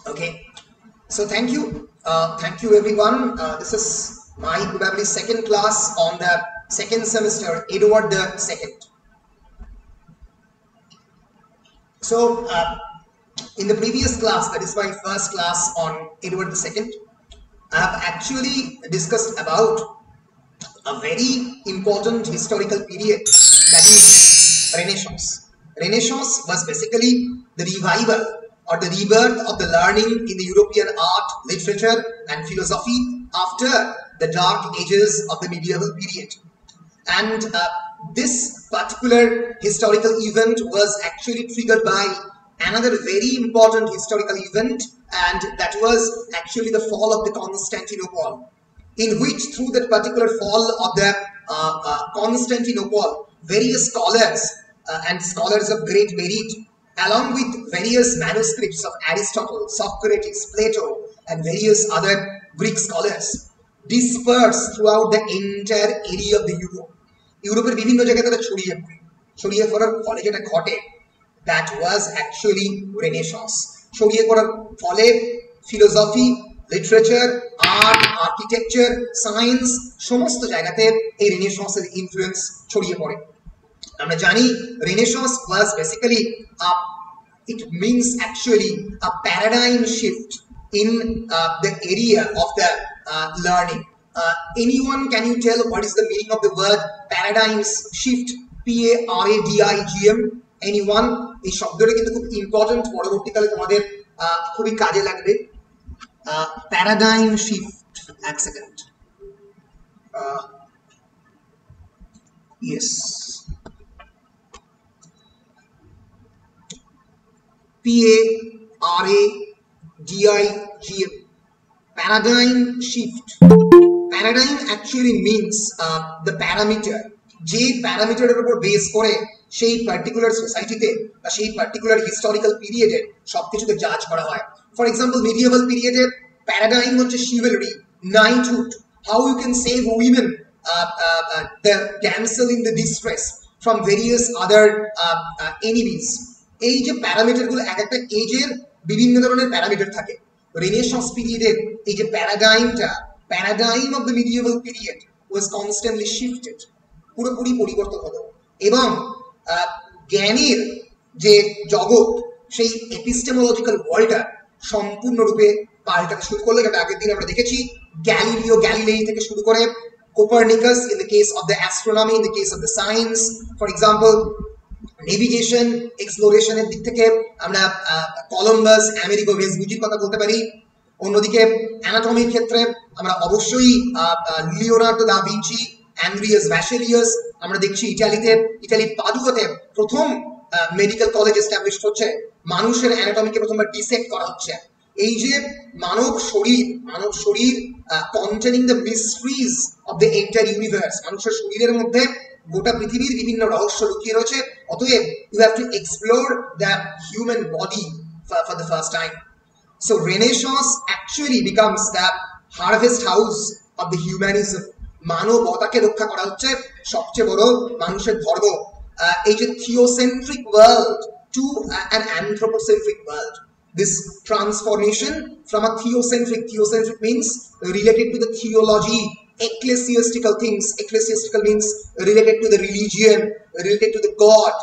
Okay, so thank you everyone. This is my probably second class on the second semester, Edward II. So in the previous class, that is my first class on Edward II, I have actually discussed about a very important historical period, that is Renaissance. Renaissance was basically the revival or the rebirth of the learning in the European art, literature and philosophy after the dark ages of the medieval period. And this particular historical event was actually triggered by another very important historical event, and that was actually the fall of the Constantinople, in which through that particular fall of the Constantinople, various scholars and scholars of great merit, along with various manuscripts of Aristotle, Socrates, Plato and various other Greek scholars, dispersed throughout the entire area of the Europe. ইউরোপের বিভিন্ন জায়গায় তারা ছড়িয়ে পড়ার ফলে যেটা ঘটে, that was actually Renaissance. ছড়িয়ে পড়ার ফলে philosophy, literature, art, architecture, science সমস্ত জায়গাতে এই রেনেসাঁসের ইনফ্লুয়েন্স ছড়িয়ে পড়ে। আমরা জানি Renaissance was basically it means actually a paradigm shift in the area of the learning. Anyone, can you tell what is the meaning of the word paradigm shift? PARADIGM. Anyone? এই শব্দটা কিন্তু খুব important, পরবর্তীকালে তোমাদের খুবই কাজে লাগবে। Paradigm shift, এক second. Yes, PARADIGM, paradigm shift. Paradigm actually means the parameter, যে প্যারামিটারের উপর বেস করে সেই পার্টিকুলার সোসাইটিতে বা সেই পার্টিকুলার হিস্টোরিক্যাল পিরিয়ডে সবকিছুকে জাজ করা হয়। ফর এক্সাম্পল, মিডিয়েভাল পিরিয়ডে প্যারাডাইম হচ্ছে chivalry, knighthood, how you can save women, the damsel in the distress from various other enemies. এই যে প্যারামিটারগুলো, এক একটা এজের বিভিন্ন ধরনের প্যারামিটার থাকে। রেনেসাঁস পিরিয়ডের এই যে প্যারাডাইমটা, paradigm of the medieval period was constantly shifted, পুরোপুরি পরিবর্তন হলো, এবং জ্ঞানের যে জগৎ, সেই এপিস্টেমোলজিক্যাল ওয়ার্ল্ডটা সম্পূর্ণরূপে পাল্টাতে শুরু করলো। যেটা আগের দিন আমরা দেখেছি, গ্যালিলিও গ্যালিলেই থেকে শুরু করে Copernicus in the case of the astronomy, in the case of the science. For example, navigation, এক্সপ্লোরেশনের দিক থেকে আমরা কলম্বাস, আমেরিগো ভেসপুচির কথা বলতে পারি। অন্যদিকে অ্যানাটমির ক্ষেত্রে আমরা অবশ্যই লিওনার্দো দা ভিঞ্চি, অ্যান্ড্রিয়াস ভ্যাসেলিয়াস আমরা দেখছি। ইটালির পাদুয়াতে প্রথম মেডিকেল কলেজ এস্টাবলিশ হচ্ছে, মানুষের অ্যানাটমিকে প্রথমবার ডিসেক্ট করা হচ্ছে। এই যে মানব শরীর containing the mysteries of the entire universe, মানুষের শরীরের মধ্যে গোটা পৃথিবীর বিভিন্ন রহস্য লুকিয়ে রয়েছে। অতএব you have to explore the human body for the first time. So Renaissance actually becomes the harvest house of the humanism. মানবতাকে রক্ষা করা হচ্ছে সবচেয়ে বড় মানুষের ধর্ম। এই যে theocentric world to an anthropocentric world, this transformation from a theocentric means related to the theology, ecclesiastical things, ecclesiastical means related to the religion, related to the God.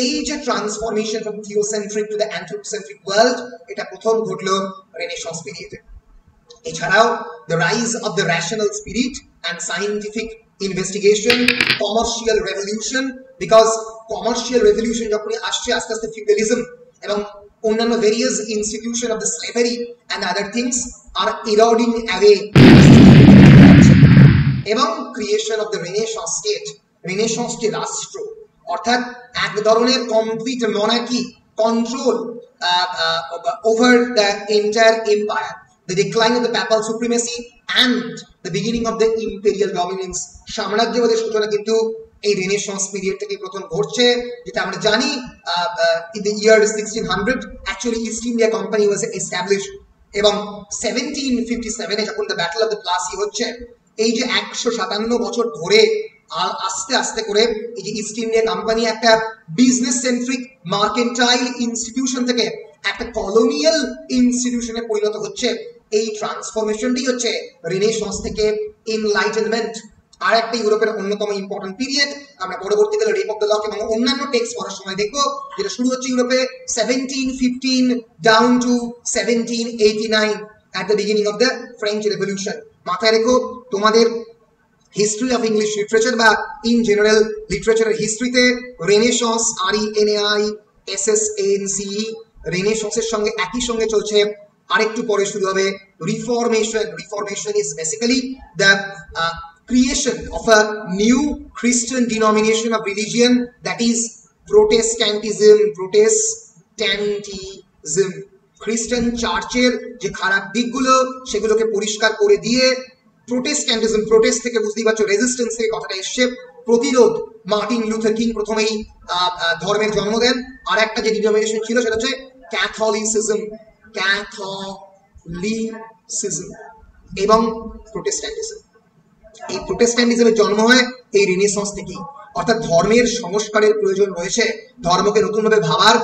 এই যে transformation from theocentric to the anthropocentric world, এটা প্রথম ঘটলো renaissance পিরিয়ডে। এছাড়াও the rise of the rational spirit and scientific investigation, commercial revolution, because commercial revolution যখনই আসছে, আস্তে আস্তে ফিউডালিজম এবং অন্যান্য various institution of the slavery and other things are eroding away, এবং creation of the renaissance state, renaissance যে রাষ্ট্র, অর্থাৎ এক ধরনের complete monarchy control over the entire empire, the decline of the papal supremacy and the beginning of the imperial dominance. সাম্রাজ্যবাদের সূচনা কিন্তু এই রেনেসাঁস পিরিয়ড থেকে প্রথম ঘটছে, যেটা আমরা জানি in the year 1600 actually east India company was established, এবং 1757 যখন the battle of the Plassey হচ্ছে, এই যে 157 বছর ধরে আস্তে আস্তে করে এই যে ইস্ট ইন্ডিয়া কোম্পানি একটা বিজনেস সেন্ট্রিক মার্কেন্টাইল ইনস্টিটিউশন থেকে একটা কলোনিয়াল ইনস্টিটিউশনে পরিণত হচ্ছে। এই ট্রান্সফরমেশনটাই হচ্ছে রেনেসাঁস থেকে এনলাইটেনমেন্ট। আর একটা ইউরোপের অন্যতম ইম্পর্টেন্ট পিরিয়ড আমরা পরবর্তীকালে রেপ অফ দ্য লক এবং অন্যান্য টেক্সট পড়ার সময় দেখবো, যেটা শুরু হচ্ছে ইউরোপে 1715 down to 1789 at the beginning of the French Revolution। মাথায় রেখো, তোমাদের হিস্ট্রি অফ ইংলিশ লিটারেচার বা ইন জেনারেল লিটারেচারের হিস্ট্রিতে রেনেসাঁস, RENAISSANCE, রেনেসাঁসের সঙ্গে একই সঙ্গে চলছে আরেকটু পরে শুরু হবে reformation. Reformation is basically the creation of a new Christian denomination of religion, that is Protestantism। খ্রিস্টান চার্চের যে খারাপ দিকগুলো সেগুলোকে পরিষ্কার করে দিয়ে প্রোটেস্ট্যান্টিজম, প্রোটেস্ট থেকে বুঝতেই পারছো রেজিস্ট্যান্স থেকে কথাটা এসছে, প্রতিরোধ। মার্টিন লুথার কিং প্রথমেই ধর্মের জন্ম দেন। আর একটা যে ডিনোমিনেশন ছিল সেটা হচ্ছে ক্যাথলিসিজম এবং প্রোটেস্ট্যান্টিজম। এই প্রোটেস্ট্যান্টিজমের জন্ম হয় এই রেনেসাঁস থেকেই, অর্থাৎ ধর্মের সংস্কারের প্রয়োজন রয়েছে, ধর্মকে নতুনভাবে ভাবার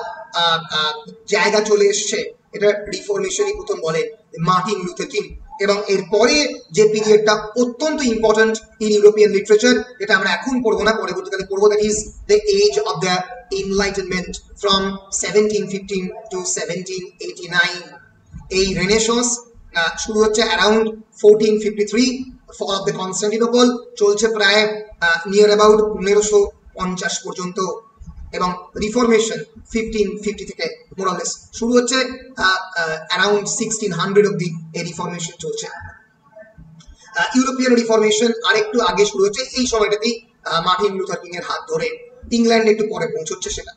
জায়গা চলে এসছে। এটা রিফরমেশনই প্রথম বলেন মার্টিন লুথার কিং। এবং এরপরে যে পিরিয়ডটা অত্যন্ত ইম্পর্টেন্ট ইন ইউরোপিয়ান লিটারেচার, এটা আমরা এখন পড়বো না, পরবর্তীকালে পড়বো, that is the age of the Enlightenment from 1715 to 1789। এই রেনেসাঁস শুরু হচ্ছে around 1453, fall of the Constantinople, চলছে প্রায় নিয়ার অ্যাবাউট 1950 পর্যন্ত। এবং রিফরমেশন 1550 থেকে মোরালেস শুরু হচ্ছে, অ্যারাউন্ড 1600 অব্দি এই রিফরমেশন চলছে। ইউরোপিয়ান রিফরমেশন আরেকটু আগে শুরু হচ্ছে, এই সময়টাতেই মার্টিন লুথার কিং এর হাত ধরে। ইংল্যান্ডে একটু পরে পৌঁছচ্ছে সেটা।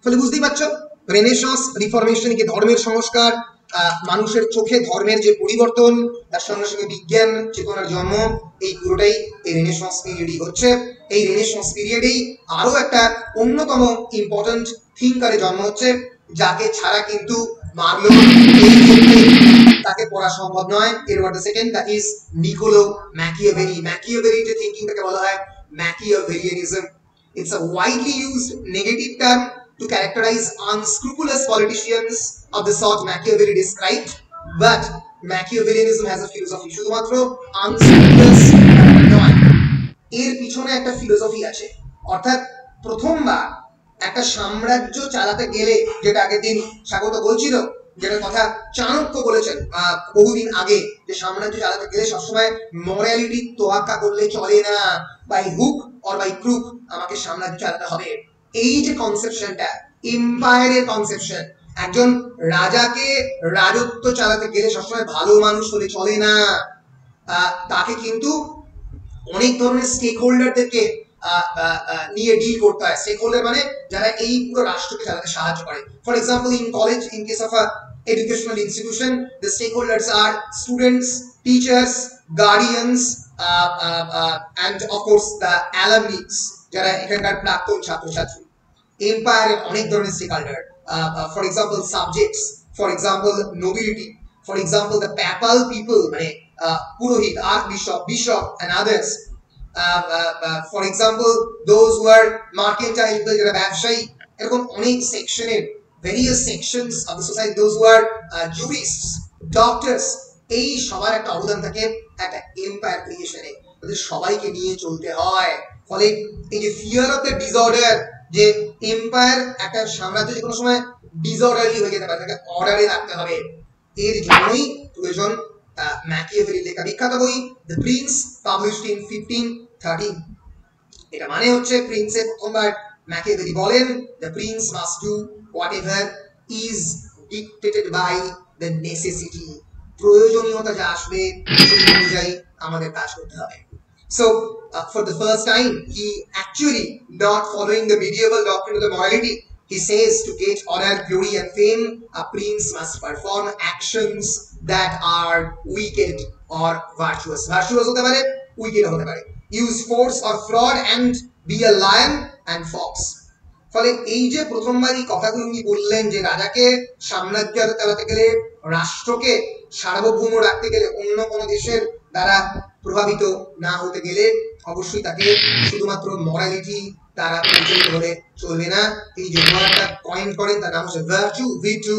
ফলে বুঝতেই পারছো, রেনেসাঁস, রিফরমেশন কি ধর্মের সংস্কার, মানুষের চোখে ধর্মের যে পরিবর্তন, তার সঙ্গে সঙ্গে বিজ্ঞান চেতনার জন্ম, এই পুরোটাই এই রেনেসাঁস পিরিয়ডই হচ্ছে। এই রেনেসাঁস পিরিয়ডেই আরো একটা অন্যতম ইম্পর্টেন্ট থিঙ্কারের জন্ম হচ্ছে, যাকে ছাড়া কিন্তু মার্লো তাকে পড়া সম্ভব নয়। Edward the second, that is Niccolo Machiavelli. ম্যাকিয়াভেলিতে থিঙ্কিংটাকে বলা হয় Machiavellianism. It's a widely used negative term to characterize unscrupulous politicians of the sort Machiavelli described, but Machiavellianism has a philosophy, শুধুমাত্র unscrupulous নয়, এর পিছনে একটা ফিলোসফি আছে। অর্থাৎ প্রথমবার একটা সাম্রাজ্য চালাতে গেলে, যেটা আগের দিন স্বাগত বলছিল, যেটা কথা চাণক্য বলেছেন বহুদিন আগে, যে সাম্রাজ্য চালাতে গেলে সবসময় মরালিটি তোয়াক্কা করলে চলে না, by hook or by crook আমাকে সাম্রাজ্য চালাতে হবে। এই যে কনসেপশনটা, এম্পায়ারের কনসেপশন, একজন রাজাকে রাজত্ব চালাতে গেলে সবসময় ভালো মানুষ হলে চলে না, তাকে কিন্তু অনেক ধরনের স্টেক হোল্ডারদেরকে নিয়ে ডিল করতে হয়। স্টেক হোল্ডার মানে যারা এই পুরো রাষ্ট্রকে চালাতে সাহায্য করে। For example, in college, in case of a educational institution, the stakeholders are students, teachers, guardians, and of course the alumni, যারা এখানকার প্রাক্তন ছাত্রছাত্রী। এম্পায়ারের অনেক ধরনের stakeholder, for example subjects, for example nobility, for example the papal people, মানে পুরোহিত, archbishop, bishop and others, for example those who are mercantile, যারা ব্যবসায়ী। এরকম অনেক সেকশনের various sections of the society, those who are jurists, doctors, এই সবার একটা অবদান থাকে একটা এম্পায়ার ক্রিয়েশনে। ওদের সবাইকে নিয়ে চলতে হয়। ফলে এই যে ফিয়ার অফ দ্য ডিসঅর্ডার, যে এম্পায়ার, একটা সাম্রাজ্য যে কোনো সময় ডিসঅর্ডারলি হয়ে যেতে পারে, তাকে অর্ডারে রাখতে হবে, এর জন্যই প্রয়োজন ম্যাকিয়াভেলি লেখা বিখ্যাত বই দ্য প্রিন্স, পাবলিশড ইন 1513। এটা মানে হচ্ছে প্রিন্সের প্রথমবার ম্যাকিয়াভেলি বলেন, the Prince must do whatever is dictated by the necessity, প্রয়োজনীয়তা যা আসবে সেই অনুযায়ী আমাদের কাজ করতে হবে। So for the first time, he actually, not following the medieval doctrine of the morality, he says to get honor, glory and fame, a prince must perform actions that are wicked or virtuous. Virtuous হতে পারে, wicked হতে পারে, use force or fraud and be a lion and fox। ফলে এই যে প্রথমবার এই কথাগুলো উনি বললেন, যে রাজাকে সাম্রাজ্য চালাতে গেলে, রাষ্ট্রকে সার্বভৌম রাখতে গেলে, অন্য কোনো দেশের দ্বারা প্রভাবিত না হতে গেলে অবশ্যই তাকে শুধুমাত্র মরালিটি দ্বারা পরিচালিত হলে চলবে না। এই যে ওয়ার্ডটা কয়েন করেন তার নাম হচ্ছে ভার্চু, ভিটু,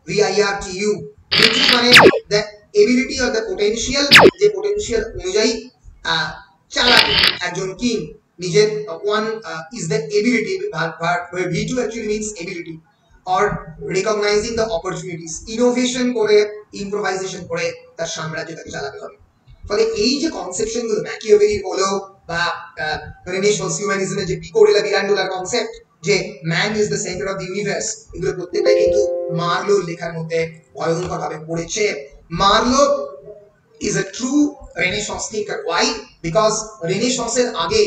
VIRTU virtue মানে the ability or the potential যে potential অনুযায়ী চালাবে একজন কিং নিজের one is the ability where V2 actually means ability or recognizing the opportunities innovation করে improvisation করে তার সাম্রাজ্যটাকে চালাতে হবে ফলে এই যে কনসেপশন গুলো ম্যাকিয়াভেলি বলো বা রেনেসাঁস হিউম্যানিজমের যে পিকো ডেলা মিরান্ডোলার কনসেপ্ট যে man is the centre of the universe এগুলো প্রত্যেকটাই কিন্তু মার্লোর লেখার মধ্যে ভয়ঙ্কর ভাবে পড়েছে Marlowe is a true Renaissance thinker. Why? Because Renaissance এর আগে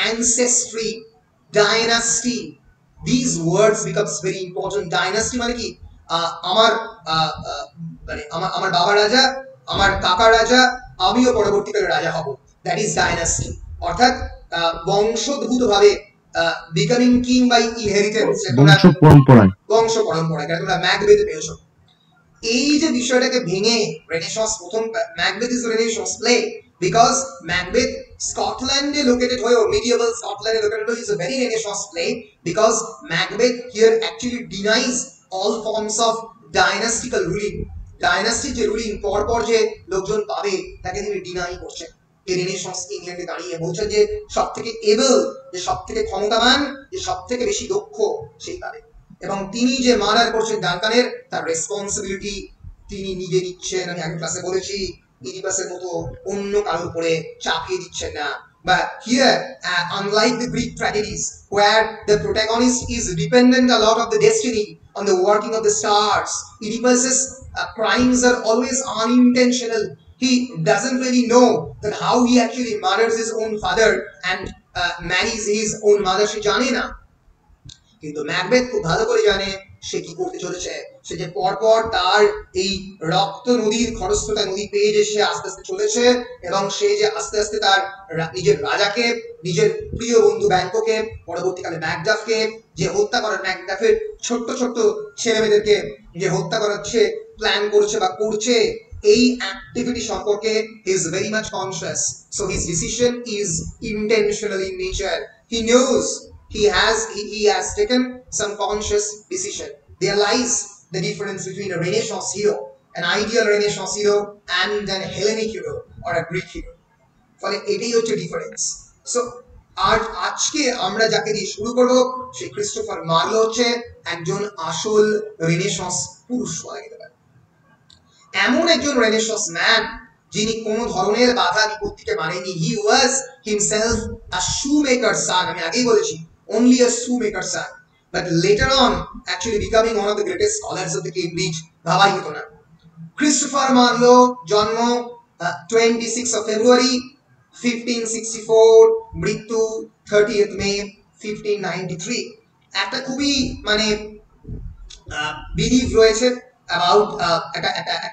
ancestry, dynasty, these words becomes very important. Dynasty মানে কি আমার মানে আমার বাবা রাজা আমার কাকা রাজা আমিও পরবর্তীকালে রাজা হব দ্যাট ইজ ডাইনাস্টি অর্থাৎ বংশোদ্ভূতভাবে বিকামিং কিং বাই ইনহেরিটেন্স বংশ পরম্পরায় তোমরা ম্যাকবেথে পেয়েছো এই যে বিষয়টাকে ভেঙে রেনেসাঁস প্রথম Macbeth is renaissance play because Macbeth Scotland located হয়েও medieval Scotland located is a very Renaissance play because Macbeth here actually denies all forms of dynastical ruling dynasty যে রুলিং পরপর যে লোকজন পাবে তাকে তিনি ডিনাই করছেন এই রেনেসাঁস ইংল্যান্ডে দাঁড়িয়ে বলছেন যে সবথেকে এবল যে সবথেকে ক্ষমতাবান যে সবথেকে বেশি দক্ষ সেই পাবে এবং তিনি যে মার্ডার করছেন ডানকানের তার রেসপন্সিবিলিটি তিনি নিজে নিচ্ছেন আমি আগে ক্লাসে বলেছি ইডিপাসের মতো অন্য কারোর উপরে চাপিয়ে দিচ্ছেন না But here, unlike the Greek tragedies, where the protagonist is dependent a lot of the destiny on the working of the stars, Oedipus's crimes are always unintentional. He doesn't really know that how he actually murders his own father and marries his own mother. She জানে না কিন্তু Macbeth খুব ভালো করে জানে সে কি করতে চলেছে সে যে পরপর তার এই রক্ত নদীর খরস্রোতা নদী পেয়ে যে সে আস্তে আস্তে চলেছে এবং সে যে আস্তে আস্তে তার নিজের রাজাকে নিজের প্রিয় বন্ধু ব্যাংককে পরবর্তীকালে ম্যাকডাফকে যে হত্যা করার ম্যাকডাফের ছোট্ট ছোট্ট ছেলে মেয়েদেরকে যে হত্যা করার সে প্ল্যান করছে বা করছে এই অ্যাক্টিভিটি সম্পর্কে he is very much conscious so his decision is intentional in nature he knows he has taken some conscious decision there lies the difference between a Renaissance hero an ideal Renaissance hero and an Hellenic hero or a Greek hero ফলে এটাই হচ্ছে difference so আর আজকে আমরা যাকে দিয়ে শুরু করব সেই ক্রিস্টোফার মার্লো হচ্ছে একজন আসল রেনেসাঁস পুরুষ বলা যেতে পারে এমন একজন রেনেসাঁস ম্যান যিনি কোন ধরনের বাধা বিপত্তিকে মানেনি হি ওয়াজ হিমসেলফ আ shoemaker's son আমি আগেই বলেছি only a shoemaker's son but later on actually becoming one of the greatest scholars of the Cambridge ভাবাই হতো না ক্রিস্টোফার মার্লো জন্ম 26 of February 1564 মৃত্যু 30th May 1593 একটা খুবই মানে বিলিভ রয়েছে about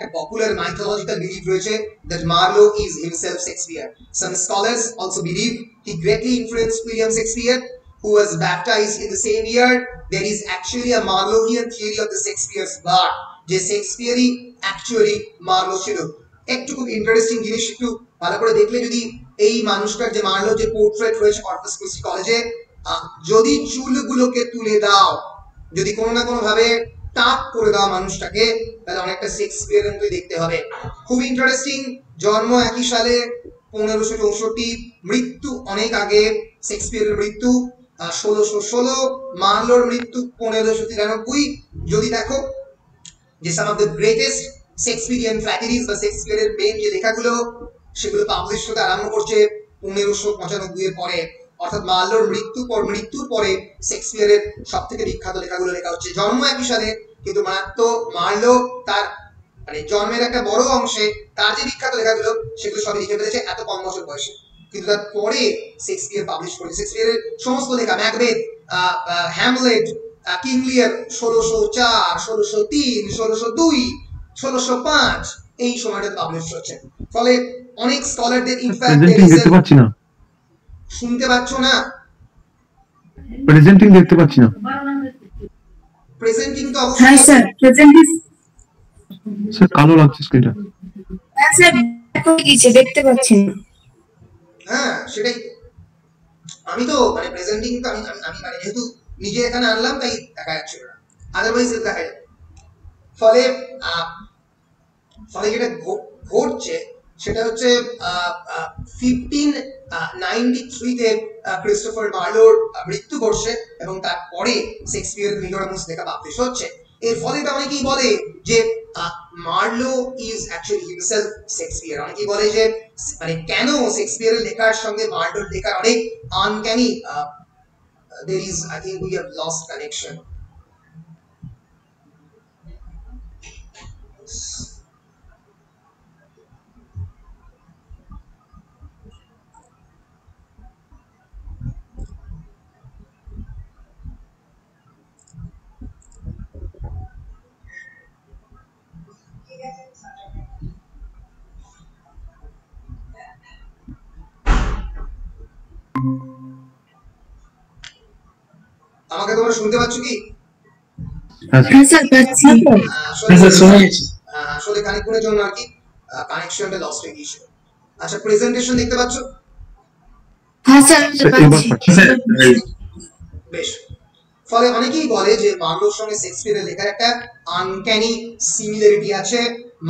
a popular mythological belief রয়েছে that Marlowe is himself Shakespeare some scholars also believe he greatly influenced William Shakespeare who was baptized in the same year there is actually a Marlowean theory of the Shakespeare's blood যে শেক্সপিয়ারই actually Marlowe ছিল একটু খুব interesting জিনিস একটু ভালো করে দেখলে যদি এই মানুষটার যে মার্লো যে পোর্ট্রেট রয়েছে কর্পাস ক্রিস্টি কলেজে যদি চুলগুলোকে তুলে দাও যদি কোনো না কোনো ভাবে টাক করে দাও মানুষটাকে তাহলে অনেকটা শেক্সপিয়ারের মতোই দেখতে হবে খুব ইন্টারেস্টিং জন্ম একই সালে 1564 মৃত্যু অনেক আগে শেক্সপিয়ারের মৃত্যু 1616 মার্লোর মৃত্যু 1593 যদি দেখো যে সাম অফ দ্য গ্রেটেস্ট শেক্সপিয়ারিয়ান ফ্ল্যাটারিজ বা শেক্সপিয়ারের মেন যে লেখাগুলো সেগুলো পাবলিশ হতে আরম্ভ করছে 1595 এর পরে অর্থাৎ মার্লোর মৃত্যুর পরে শেক্সপিয়ারের সবথেকে বিখ্যাত লেখাগুলো লেখা হচ্ছে জন্ম একই সালে কিন্তু মার্লো তার মানে জন্মের একটা বড় অংশে তার যে বিখ্যাত লেখাগুলো সেগুলো সবই লিখে ফেলেছে এত কম বছর বয়সে কিন্তু তার পরে শেক্সপিয়ার পাবলিশ করেছে শেক্সপিয়ারের সমস্ত লেখা ম্যাকবেথ হ্যামলেট কিং লিয়ার 1604 1603 1602 1605 এই সময়টাতে পাবলিশ হচ্ছে ফলে অনেক স্কলারদের ইনফ্যাক্ট দেখতে পাচ্ছি না শুনতে পাচ্ছ না প্রেজেন্টিং দেখতে পাচ্ছি না প্রেজেন্টিং তো অবশ্যই হ্যাঁ স্যার প্রেজেন্টিং স্যার কালো লাগছে স্ক্রিনটা হ্যাঁ স্যার কিছু দেখতে পাচ্ছি না হ্যাঁ সেটাই আমি তো মানে প্রেজেন্টিং তো আমি মানে যেহেতু নিজে এখানে আনলাম তাই দেখা যাচ্ছে না আদারওয়াইজ দেখা যাবে ফলে ফলে যেটা ঘটছে সেটা হচ্ছে 1593-তে ক্রিস্টোফার মার্লোর মৃত্যু ঘটছে এবং তারপরে শেক্সপিয়ার মিনোরামুস লেখা পাবলিশ হচ্ছে। এর ফলে এটা অনেকেই বলে যে Marlowe is actually himself Shakespeare. অনেকেই বলে যে মানে কেন শেক্সপিয়ারের লেখার সঙ্গে মার্লোর লেখার অনেক uncanny there is, I think we have lost connection. আমাকে তোমরা শুনতে পাচ্ছ কি? হ্যাঁ স্যার পাচ্ছি। আসলে খানিকক্ষণের জন্য আর কি কানেকশনটা লস্ট হয়ে গিয়েছিল। আচ্ছা, প্রেজেন্টেশন দেখতে পাচ্ছ? হ্যাঁ স্যার পাচ্ছি। বেশ। ফলে অনেকেই বলে যে মার্লোর সঙ্গে শেক্সপিয়ারের লেখার একটা আনক্যানি সিমিলারিটি আছে।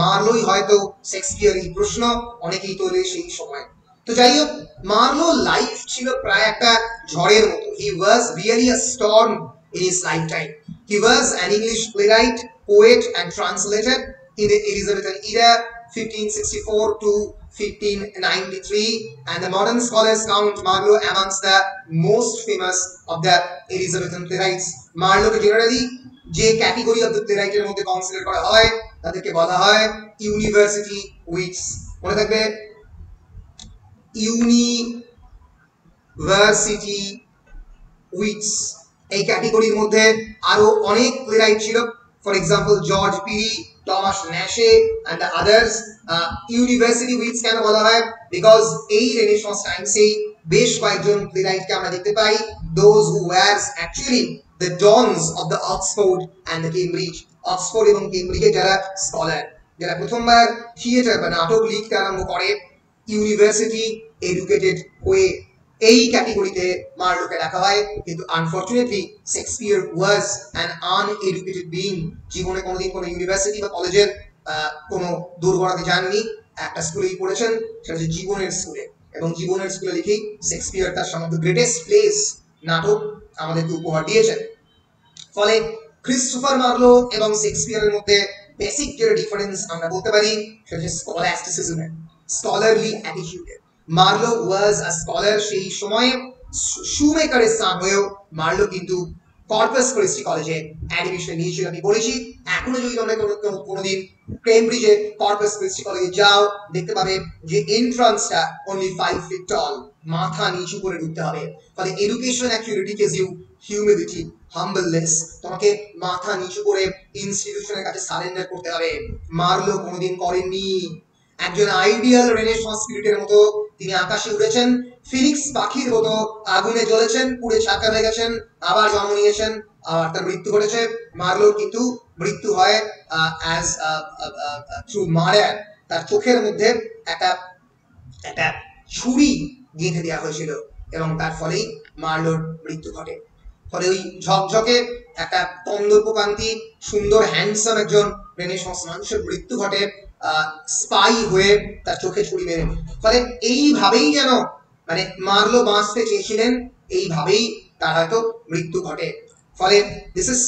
মার্লোই হয়তো শেক্সপিয়ারের প্রশ্ন অনেকেই তোলে সেই সময়। তো যাই হোক, মার্লো লাইফ ছিল প্রায় একটা ঝড়ের মতো। He was really a storm in his lifetime. He was an English playwright, poet and translator in the Elizabethan era 1564 to 1593, and the modern scholars count Marlowe amongst the most famous of the Elizabethan playwrights. Marlowe generally যে category of the প্লেরাইটের মধ্যে consider করা হয় তাদেরকে বলা হয় university wits. মনে থাকবে, university wits. এই ক্যাটেগরির মধ্যে আরো অনেক প্লেরাইট ছিল। For example George Peele, Thomas Nashe and the others. University wits কেন বলা হয়? বিকজ এই রেনেসাঁস টাইমসেই বেশ কয়েকজন প্লেরাইটকে আমরা দেখতে পাই those who were actually the dons of the Oxford and the Cambridge. Oxford এবং কেমব্রিজে যারা স্কলার, যারা প্রথমবার থিয়েটার বা নাটক লিখতে আরম্ভ করে, ইউনিভার্সিটি এডুকেটেড হয়ে এই ক্যাটেগরিতে মার্লোকে রাখা হয়। কিন্তু unfortunately Shakespeare was an uneducated being. জীবনে কোনোদিন কোনো ইউনিভার্সিটি বা কলেজের কোনো দূরগড়াতে যাননি, একটা স্কুলেই পড়েছেন, সেটা হচ্ছে জীবনের স্কুলে। এবং জীবনের স্কুলে লিখেই শেক্সপিয়ার তার সমগ্র গ্রেটেস্ট প্লেস নাটক আমাদেরকে উপহার দিয়েছেন। ফলে ক্রিস্টোফার মার্লো এবং শেক্সপিয়ারের মধ্যে বেসিক যেটা ডিফারেন্স আমরা বলতে পারি সেটা হচ্ছে স্কলাস্টিসিজমের, স্কলারলি অ্যাটিটিউডের। মার্লো ওয়াজ আ স্কলার। সেই সময়ে শুমেকারের সান হয়েও মার্লো কিন্তু কর্পাস ক্রিস্টি কলেজে অ্যাডমিশন নিয়েছিল। আমি বলেছি এখনো যদি তোমরা কোনোদিন কেমব্রিজে কর্পাস ক্রিস্টি কলেজে যাও, দেখতে পাবে যে এন্ট্রান্সটা অনলি 5 ফিট টল, মাথা নিচু করে ঢুকতে হবে। ফলে education actually teaches you humility, humbleness. তোমাকে মাথা নিচু করে ইনস্টিটিউশনের কাছে সারেন্ডার করতে হবে। মার্লো কোনোদিন করেননি। একজন আইডিয়াল রেনেসাঁস স্পিরিটের মতো তিনি আকাশে উড়েছেন, ফিনিক্স পাখির মতো আগুনে জ্বলেছেন, পুড়ে ছারখার হয়ে গেছেন, আবার জন্ম নিয়েছেন, আবার তার মৃত্যু ঘটেছে। মার্লোর কিন্তু মৃত্যু হয় অ্যাজ থ্রু মার্ডার। তার চোখের মধ্যে একটা একটা ছুরি গেঁথে দেওয়া হয়েছিল এবং তার ফলেই মার্লোর মৃত্যু ঘটে। ফলে ওই ঝকঝকে একটা কন্দর্পকান্তি সুন্দর হ্যান্ডসাম একজন রেনেসাঁস মানুষের মৃত্যু ঘটে স্পাই হয়ে তার চোখে ছুরি মেরে। ফলে এইভাবেই যেন মানে মার্লো বাঁচতে চেয়েছিলেন, এইভাবেই তার হয়তো মৃত্যু ঘটে। ফলে this is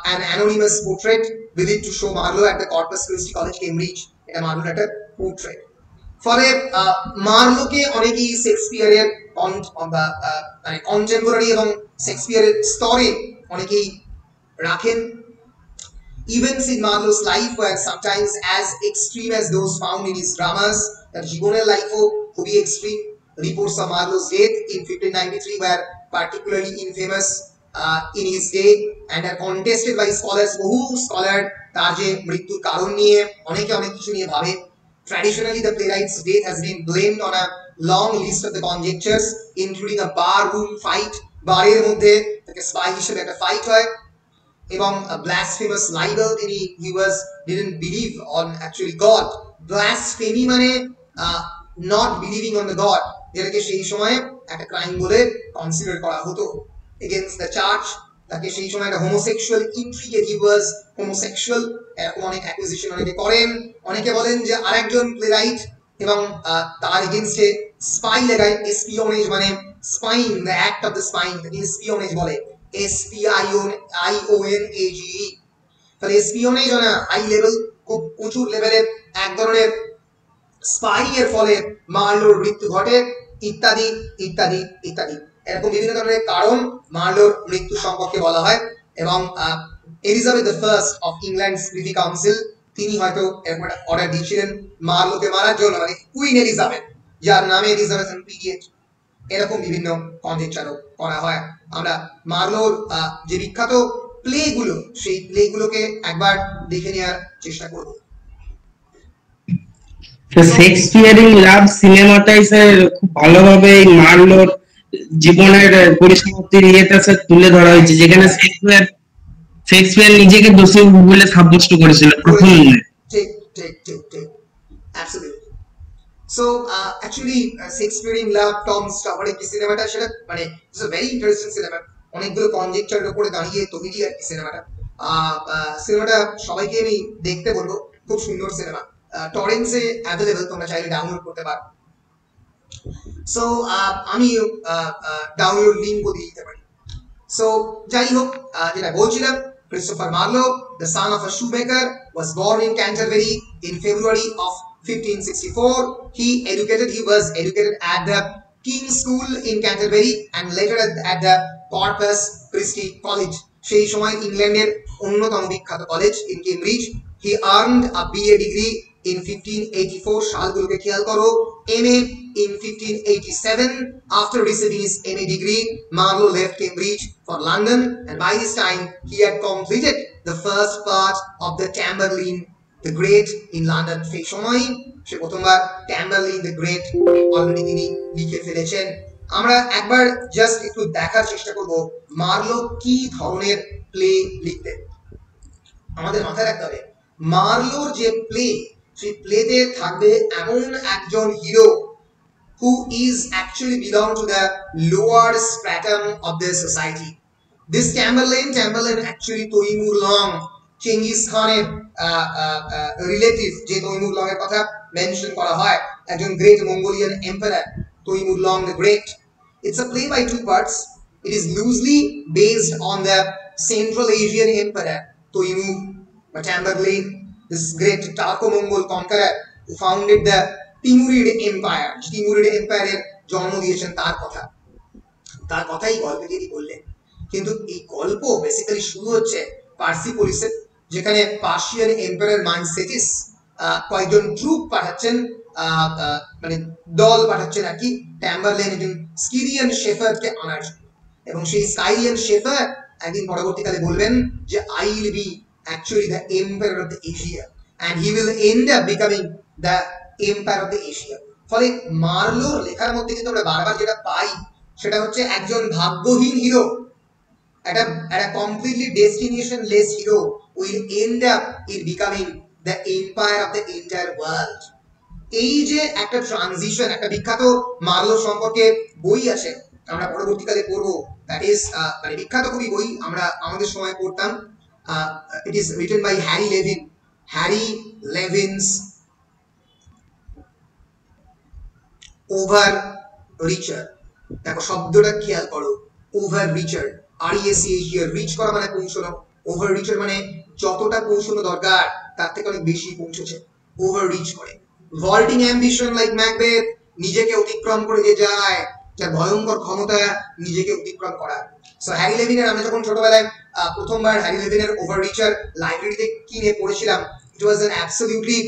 an anonymous portrait believed to show Marlowe at the Corpus Christi college, Cambridge. এটা মার্লোর একটা পোর্ট্রেট। ফলে মার্লোকে অনেকেই শেক্সপিয়ারের মানে কন্টেম্পোরারি এবং শেক্সপিয়ারের স্তরে অনেকেই রাখেন। Events in Marlowe's life were sometimes as extreme as those found in his dramas. তার জীবনের লাইফও খুবই extreme. Reports of Marlowe's death in 1593 were particularly infamous in his day and are contested by scholars. বহু scholar তার যে মৃত্যুর কারণ নিয়ে অনেকে অনেক কিছু নিয়ে ভাবে। Traditionally, the playwright's death has been blamed on a long list of the conjectures, including a barroom fight. বারের মধ্যে তাকে স্পাই হিসেবে একটা ফাইট হয় এবং blasphemous libel, তিনি didn't believe on actually God. Blasphemy মানে not believing on the God, যেটাকে সেই সময়ে একটা ক্রাইম বলে কনসিডার করা হতো against the church তাকে সেই সময় একটা হোমোসেক্সুয়াল ইন্ট্রিগে হি ওয়াজ হোমোসেক্সুয়াল, এরকম অনেক অ্যাকুজিশন অনেকে করেন। অনেকে বলেন যে আরেকজন প্লেরাইট এবং তার এগেইনস্টে স্পাই লেখায়, এসপিওনেজ মানে spying, the act of the spying, তাকে এসপিওনেজ বলে, SPIONAGE। তাহলে এসপিওনেজ অন হাই লেভেল, খুব উঁচু লেভেলের এক ধরনের স্পাইং এর ফলে মার্লোর মৃত্যু ঘটে, ইত্যাদি ইত্যাদি ইত্যাদি। এরকম বিভিন্ন ধরনের কারণ মার্লোর মৃত্যু সম্পর্কে বলা হয়। এবং Elizabeth the first of England's privy council, তিনি হয়তো এরকম একটা অর্ডার দিয়েছিলেন মার্লোকে মারার জন্য, মানে কুইন এলিজাবেথ, যার নামে এলিজাবেথ পিরিয়ড, এরকম বিভিন্ন কনজেকচারও করা হয়। আমরা মার্লোর যে বিখ্যাত প্লেগুলো, সেই প্লেগুলোকে একবার দেখে নেওয়ার চেষ্টা করব। শেক্সপিয়ারিং লাভ সিনেমাটাই স্যার খুব ভালোভাবে এই মার্লোর জীবনের পরিসমাপ্তির ইয়েটা স্যার তুলে ধরা হয়েছে, যেখানে শেক্সপিয়ার নিজেকে দোষী বলে সাব্যস্ত করেছিল প্রথম। ঠিক ঠিক ঠিক ঠিক, অ্যাবসলিউটলি। সো অ্যাকচুয়ালি শেক্সপিয়ারিং লাভ টম স্টাওয়ারের যে সিনেমাটা, সেটা মানে it's a very interesting cinema, অনেকগুলো কনজেকচারের উপরে দাঁড়িয়ে তৈরি আর কি সিনেমাটা। সিনেমাটা সবাইকে আমি দেখতে বলবো, খুব সুন্দর সিনেমা, টরেন্টসে অ্যাভেলেবল, তোমরা চাইলে ডাউনলোড করতে পারো। সো আমি ডাউনলোড লিঙ্কও দিয়ে দিতে পারি। সো যাই হোক, যেটা বলছিলাম, Christopher Marlowe, the son of a shoemaker, was born in Canterbury in February of 1564. He was educated at the King's School in Canterbury and later at the Corpus Christi College. সেই সময় ইংল্যান্ডের অন্যতম বিখ্যাত college in Cambridge. He earned a BA degree in 1584, সালগুলোকে খেয়াল করো, MA in 1587. After receiving his MA degree, Marlowe left Cambridge for London, and by this time he had completed the first part of the Tamburlaine the Great in London. সেই সময় সে প্রথমবার Tamburlaine the Great already তিনি লিখে ফেলেছেন। আমরা একবার just একটু দেখার চেষ্টা করব মার্লো কি ধরনের প্লে লিখতেন। আমাদের মাথায় রাখতে হবে, মার্লোর যে প্লে, সেই প্লেতে থাকবে এমন একজন hero who is actually belong to the lower stratum of the society. This Tamburlaine actually Timur Lang, চেঙ্গিস খানের রিলেটিভ, যে তৈমুর লং এর কথা মেনশন করা হয়, একজন great Mongolian emperor, Timur Lang the Great. It's a play by two parts. It is loosely based on the Central Asian emperor Toimur Tamburlaine, this great Turco-Mongol conqueror who founded the Timurid Empire. Timurid Empire এর জন্ম দিয়েছেন তার কথাই গল্পে তিনি বললেন। কিন্তু এই গল্প বেসিক্যালি শুরু হচ্ছে পার্সিপোলিসে, যেখানে পার্সিয়ান এম্পারার মাইসেটিস কয়েকজন ট্রুপ পাঠাচ্ছেন, মানে দল পাঠাচ্ছেন আর কি, ট্যাম্বারলেন এবং স্কিরিয়ান শেফার্ডকে আনার জন্য। এবং সেই স্কাইরিয়ান শেফার্ড একদিন পরবর্তীকালে বলবেন যে I will be actually the emperor of the Asia and he will end up becoming the empire of the Asia. ফলে মার্লোর লেখার মধ্যে কিন্তু আমরা বারবার যেটা পাই, সেটা হচ্ছে একজন ভাগ্যহীন হিরো, একটা completely destination less hero will end up in becoming the empire of the entire world. এই যে একটা ট্রানজিশন, একটা বিখ্যাত মার্লো সম্পর্কে বই আছে, আমরা পরবর্তীকালে পড়বো, দ্যাট ইজ মানে বিখ্যাত খুবই বই, আমরা আমাদের সময় পড়তাম। It is written by Harry Levin's overreacher. দেখো শব্দটা খেয়াল করো, ওভার রিচার, REACH, রিচ করা মানে পৌঁছানো, ওভার রিচার মানে যতটা পৌঁছানো দরকার তার থেকে অনেক বেশি পৌঁছেছে, ওভার রিচ করে। ভল্টিং অ্যাম্বিশন লাইক ম্যাকবেথ, নিজেকে অতিক্রম করে যে যায়, যার ভয়ঙ্কর ক্ষমতা নিজেকে অতিক্রম করা। সো হ্যারি লেভিনের, আমরা যখন ছোটবেলায় প্রথমবার হ্যারি লেভিনের ওভার রিচার লাইব্রেরিতে কিনে পড়েছিলাম, ইট ওয়াজ অ্যান অ্যাবসলিউটলি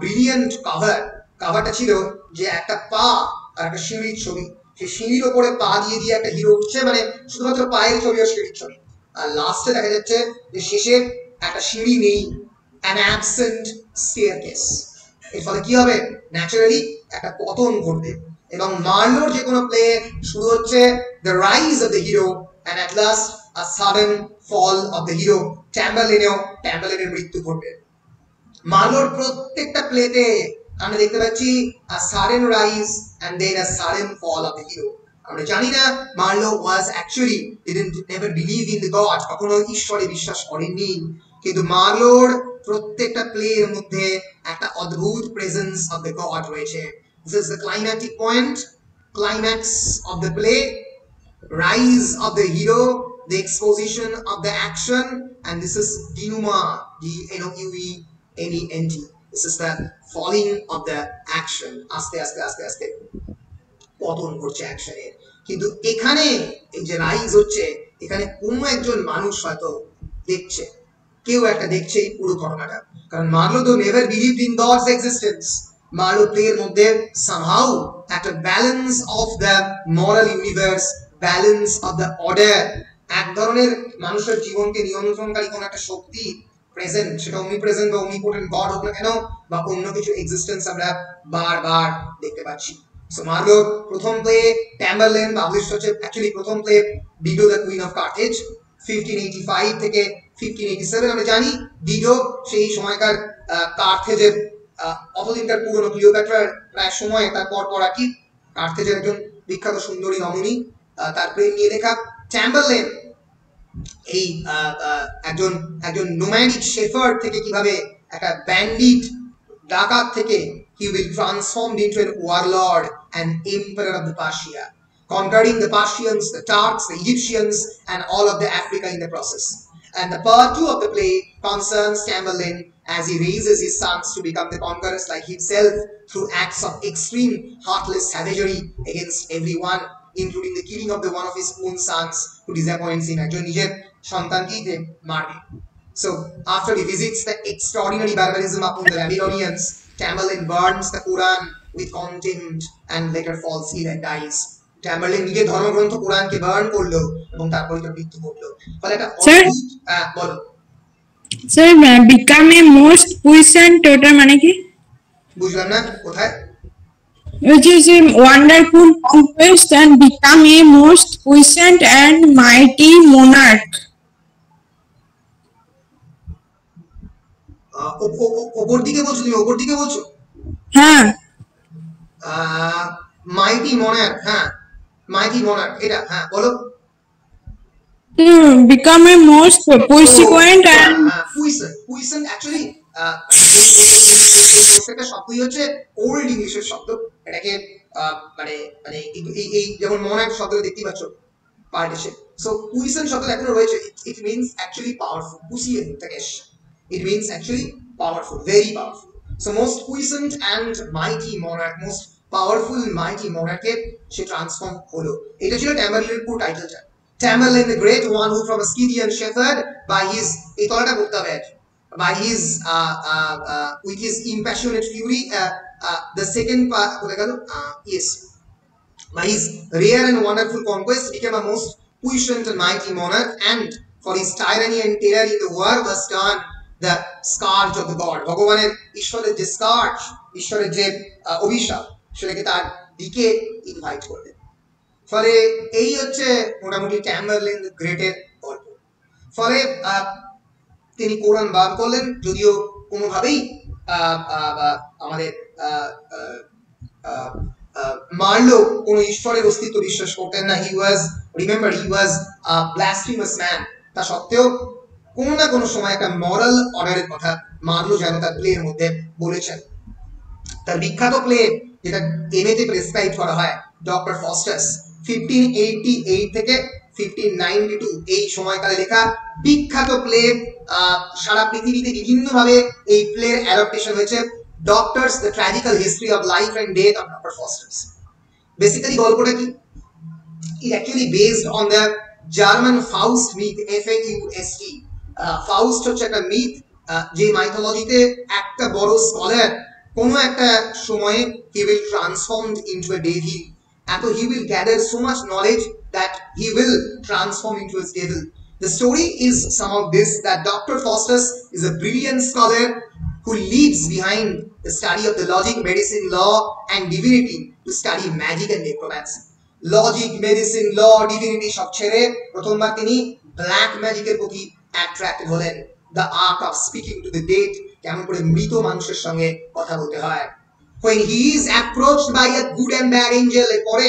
ব্রিলিয়ান্ট কাভারটা ছিল যে একটা পা আর একটা সিঁড়ির ছবি, সেই সিঁড়ির ওপরে পা দিয়ে দিয়ে একটা হিরো উঠছে, মানে শুধুমাত্র পায়ের ছবি আর সিঁড়ির ছবি, আর লাস্টে দেখা যাচ্ছে যে শেষে একটা সিঁড়ি নেই, an absent staircase। এর ফলে কি হবে, ন্যাচারালি একটা পতন ঘটবে। এবং মার্লোর যে কোনো প্লে শুরু হচ্ছে the rise of the hero and at last a sudden fall of the hero। ট্যাম্বারলেনের মৃত্যু ঘটবে। মার্লোর প্রত্যেকটা প্লেতে আমরা দেখতে পাচ্ছি a sudden rise and then a sudden fall of the hero। আমরা জানি না Marlowe was actually never believe in the god, কখনো ঈশ্বরে বিশ্বাস করেননি, কিন্তু মার্লোর প্রত্যেকটা প্লের মধ্যে একটা অদ্ভুত প্রেজেন্স অফ দ্য গড রয়েছে। This is the climactic point, climax of the play, rise of the hero, the exposition of the action, and this is denouement, D-N-O-U-E-N-E-N-T. This is the falling of the action. আস্তে আস্তে আস্তে আস্তে পতন করছে অ্যাকশনের। কিন্তু এখানে এই যে রাইজ হচ্ছে, এখানে কোনো একজন মানুষ হয়তো দেখছে, কেউ একটা দেখছে এই পুরো ঘটনাটা, কারণ মার্লো তো never believed in God's existence. Marlowe প্লের মধ্যে সামহাউ একটা balance of the moral universe, balance of the order, এক ধরনের মানুষের জীবনকে নিয়ন্ত্রণকারী কোন একটা শক্তি প্রেজেন্ট, সেটা omnipresent বা omnipotent গড হোক না কেন, বা অন্য কিছু এক্সিস্টেন্স আমরা বারবার দেখতে পাচ্ছি। সো মার্লো প্রথম প্লে ট্যাম্বারলেন পাবলিশ হচ্ছে, অ্যাকচুয়ালি প্রথম play Dido the queen of Carthage 1585 থেকে 1587। আমরা জানি ডিডো সেই সময়কার কার্থেজের অতদিনকার পুরনো ক্লিওপ্যাট্রার প্রায় সময়, তার পর আর কি কার্থেজের একজন বিখ্যাত সুন্দরী রমণী, তার প্রেম নিয়ে লেখা। ট্যাম্বারলেন এই একজন নোম্যাডিক শেফার্ড থেকে কিভাবে একটা ব্যান্ডিট ডাকাত থেকে he will transformed into an warlord and emperor of the Persia, conquering the Persians, the Turks, the Egyptians, and all of the Africa in the process. And the part 2 of the play concerns Tamburlaine as he raises his sons to become the conquerors like himself through acts of extreme heartless savagery against everyone, including the killing of one of his own sons who disappoints him. একজন নিজের সন্তানকেই মারবে। So after he visits the extraordinary barbarism upon the Babylonians, Tamburlaine burns the Quran with contempt and later falls ill and dies. ট্যাম্বারলেন নিজের ধর্মগ্রন্থ কোরআনকে burn করলো এবং তারপরে তার মৃত্যু ঘটলো। ফলে একটা বলো স্যার, বিকাম এ মোস্ট পুইসেন্ট, ওটা মানে কি বুঝলাম না, কোথায়? which is a wonderful conquest and become a most puissant and mighty monarch. ওপর দিকে বলছো তুমি? ওপর দিকে বলছো? হ্যাঁ, মাইটি মনার্ক। হ্যাঁ, মাইটি মনার্ক, এটা হ্যাঁ বলো। become a most puissant and puissant actually প্রত্যেকটা শব্দই হচ্ছে ওল্ড ইংলিশের শব্দ। এটাকে মানে মানে এই যেমন মনার্ক শব্দটা দেখতে পাচ্ছ পার্টিশন, সো পুইসেন্ট শব্দটা এখনো রয়েছে। It means actually powerful, puissant তাকেশ, it means actually powerful, very powerful. So most puissant and mighty monarch, most powerful mighty monarch she transform holo. Eta chilo Tamburlaine পুরো টাইটেলটা। Tamburlaine the great one who from a Scythian shepherd by his এই তলাটা করতে হবে, by his with his impassionate fury, the second part কোথায় গেল? Yes, by his rare and wonderful conquest became a most puissant and mighty monarch, and for his tyranny and terror in the war was done the scourge of the god. ভগবানের ঈশ্বরের যে স্কার্জ, ঈশ্বরের যে অভিশাপ, সেটাকে তার দিকে ইনভাইট করলেন। ফলে এই হচ্ছে মোটামুটি ট্যাম্বারলেন দ্য গ্রেটের গল্প। ফলে তিনি কোরআন বার করলেন, যদিও কোনোভাবেই আমাদের মার্লো কোন ঈশ্বরের অস্তিত্ব বিশ্বাস করতেন না। হি ওয়াজ ব্লাসফেমাস ম্যান। তা সত্ত্বেও কোন না কোন সময় একটা মরাল অর্ডারের কথা মার্লো যেন তার প্লের মধ্যে বলেছেন। তার বিখ্যাত প্লে যেটা এমএতে প্রেসক্রাইব করা হয়, ডক্টর ফস্টাস 1588 থেকে 1592 এই সময়কালে লেখা বিখ্যাত প্লে। সারা পৃথিবীতে বিভিন্ন ভাবে এই প্লের অ্যাডাপ্টেশন হয়েছে। Doctors the tragical history of life and death of Doctor Faustus. Basically গল্পটা কি? It actually based on the German Faust myth, FAUST। Faust হচ্ছে একটা মিথ, যে মাইথোলজিতে একটা বড় স্কলার কোনো একটা সময়ে he will transformed into a devil, and he will gather so much knowledge that he will transform into a devil. The story is some of this, that Dr. Faustus is a brilliant scholar who leaves behind the study of the logic, medicine, law and divinity to study magic and necromancy. Logic, medicine, law, divinity সব ছেড়ে প্রথমবার তিনি black ম্যাজিকের প্রতি attracted হলেন। The art of speaking to the dead, কেমন করে মৃত মানুষের সঙ্গে কথা বলতে হয়। When he is approached by a good and bad angel, পরে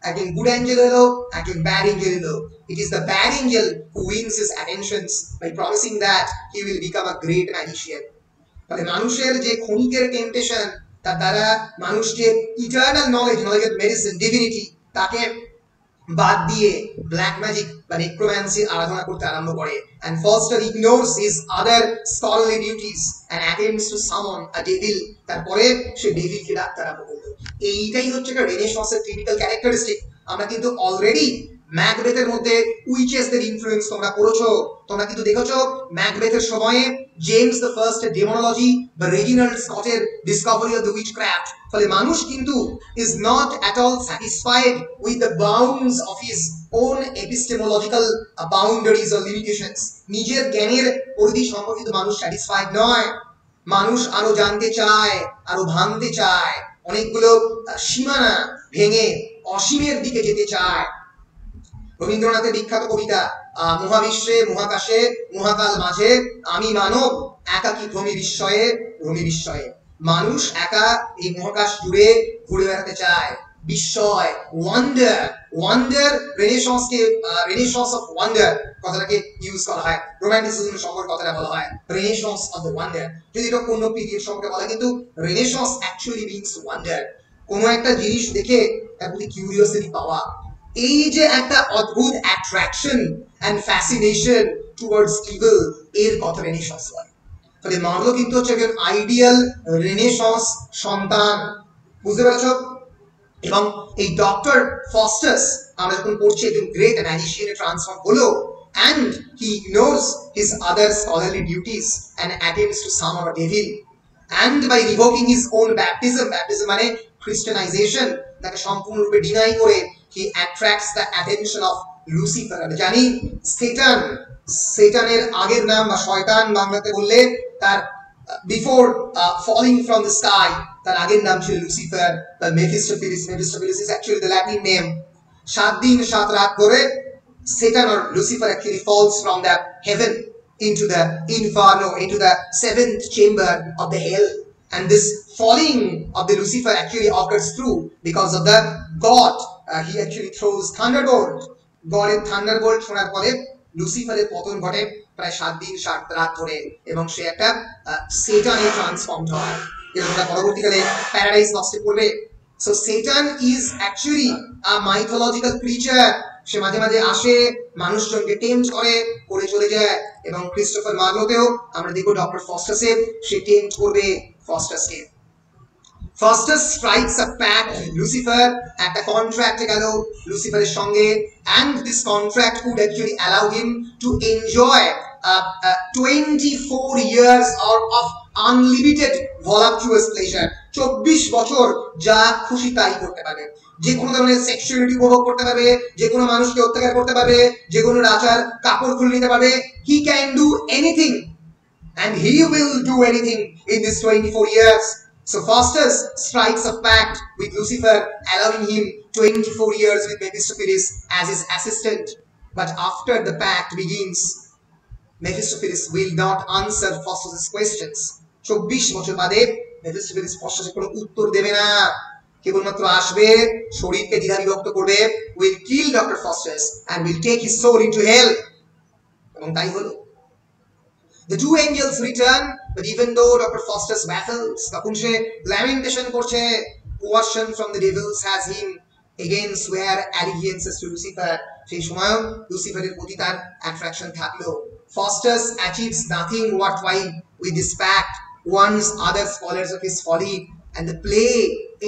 একজন গুড অ্যাঞ্জেল হলো, একজন ব্যাড অ্যাঞ্জেল হলো। It is the bad angel who wins his attentions by promising that he will become a great magician. ফলে মানুষের যে ক্ষণিকের temptation, তার দ্বারা মানুষ যে eternal knowledge of medicine, divinity, তাকে বাদ দিয়ে ব্ল্যাক ম্যাজিক বা নেক্রোম্যান্সি আরাধনা করতে আরম্ভ করে। and Foster ignores his other scholarly duties and attempts to summon a devil। তারপরে সে ডেভিলকে ডাকতে আরম্ভ করলো। এইটাই হচ্ছে একটা রেনেসাঁসের টিপিক্যাল ক্যারেক্টারিস্টিক। আমরা কিন্তু অলরেডি ম্যাকবেথের মধ্যে উইচেসদের ইনফ্লুয়েন্স তোমরা পড়েছো, তোমরা কিন্তু দেখেছো ম্যাকবেথের সময়ে জেমস দ্য ফার্স্ট ডেমোনোলজি বা Reginald স্কটের Discovery of the witchcraft. ফলে মানুষ কিন্তু is not at all satisfied with the bounds of his own epistemological boundaries or limitations। নিজের জ্ঞানের পরিধি সম্পর্কিত মানুষ স্যাটিসফাইড নয়। মানুষ আরো জানতে চায়, আরো ভাঙতে চায়, অনেকগুলো সীমানা ভেঙে অসীমের দিকে যেতে চায়। রবীন্দ্রনাথের বিখ্যাত কবিতা মহাবিশ্বে মহাকাশে মহাকাল মাঝে আমি মানব একাকী ভ্রমি বিস্ময়ে ভ্রমি বিস্ময়ে। মানুষ একা এই মহাকাশ জুড়ে ঘুরে বেড়াতে চায়। বিস্ময়, ওয়ান্ডার, ওয়ান্ডার রেনেসাঁসকে রেনেসাঁস অফ ওয়ান্ডার কথাটাকে ইউজ করা হয়। রোমান্টিসিজম সম্পর্কে কথাটা বলা হয় রেনেসাঁস অফ দ্য ওয়ান্ডার। যদি এটা কোনো পিরিয়ড সম্পর্কে বলা, কিন্তু রেনেসাঁস অ্যাকচুয়ালি মিন্স ওয়ান্ডার। কোনো একটা জিনিস দেখে তার প্রতি কিউরিওসিটি পাওয়া, এই যে একটা অদ্ভুত attraction and fascination towards evil, এর কথা রেনেসাঁস হয়। ফলে মার্লো কিন্তু হচ্ছে একজন আইডিয়াল রেনেসাঁস সন্তান, বুঝতে পেরেছ? এবং এই ডক্টর ফস্টাস আমরা যখন পড়ছি একজন গ্রেট ম্যাজিশিয়ানে ট্রান্সফর্ম হলো, and he ignores his other scholarly duties and attempts to summon a devil, and by revoking his own baptism, baptism মানে খ্রিস্টানাইজেশন, তাকে সম্পূর্ণরূপে ডিনাই করে he attracts the attention of Lucifer। আমরা জানি সেটান, সেটানের আগের নাম বা শয়তান বাংলাতে বললে তার before falling from the sky তার আগের নাম ছিল লুসিফার বা মেফিস্টোফেলিস। মেফিস্টোফেলিস is actually the Latin name। 7 দিন 7 রাত ধরে Satan or Lucifer actually falls from the heaven into the inferno, into the 7th chamber of the hell, and this falling of the Lucifer actually occurs through because of the God। he actually throws thunderbolt, গডের thunderbolt শোনার পরে লুসিফারের পতন ঘটে প্রায় 7 দিন 7 রাত ধরে, এবং সে একটা সেটানে ট্রান্সফর্মড হয়। এটা পরবর্তীকালে প্যারাডাইস লস্টে পড়বে। So Satan is actually a mythological creature. সে মাঝে মাঝে আসে, মানুষজনকে টেম্পট করে চলে যায়, এবং ক্রিস্টোফার মার্লোতেও আমরা দেখব ডক্টর ফস্টাসে সে টেম্পট করবে ফস্টাসকে। Faustus strikes a pact with Lucifer, একটা কন্ট্রাক্টে গেল লুসিফারের সঙ্গে, and this contract would actually allow him to enjoy 24 years of unlimited voluptuous pleasure। 24 বছর যা খুশি তাই করতে পারবে, যে কোনো ধরনের সেক্সুয়ালিটি উপভোগ করতে পারবে, যে কোনো মানুষকে অত্যাচার করতে পারবে, যে কোনো রাজার কাপড় খুলে নিতে পারবে। he can do anything and he will do anything in this 24 years। So Faustus strikes a pact with Lucifer, allowing him 24 years with Mephistopheles as his assistant. But after the pact begins, Mephistopheles will not answer Faustus' questions। 24 বছর বাদে Mephistopheles Faustus কোনো উত্তর দেবে না, কেবলমাত্র আসবে, শরীরকে দ্বিধা বিভক্ত করবে, will kill Dr. Faustus and will take his soul into hell। এবং তাই হলো। The two angels return, but even though Dr. Faustus baffles, তখন সে lamentation করছে, coercion from the devils has him again swear allegiances to Lucifer। সেই সময় লুসিফারের প্রতি তার attraction থাকলো। Faustus achieves nothing worthwhile with this pact, warns other scholars of his folly, and the play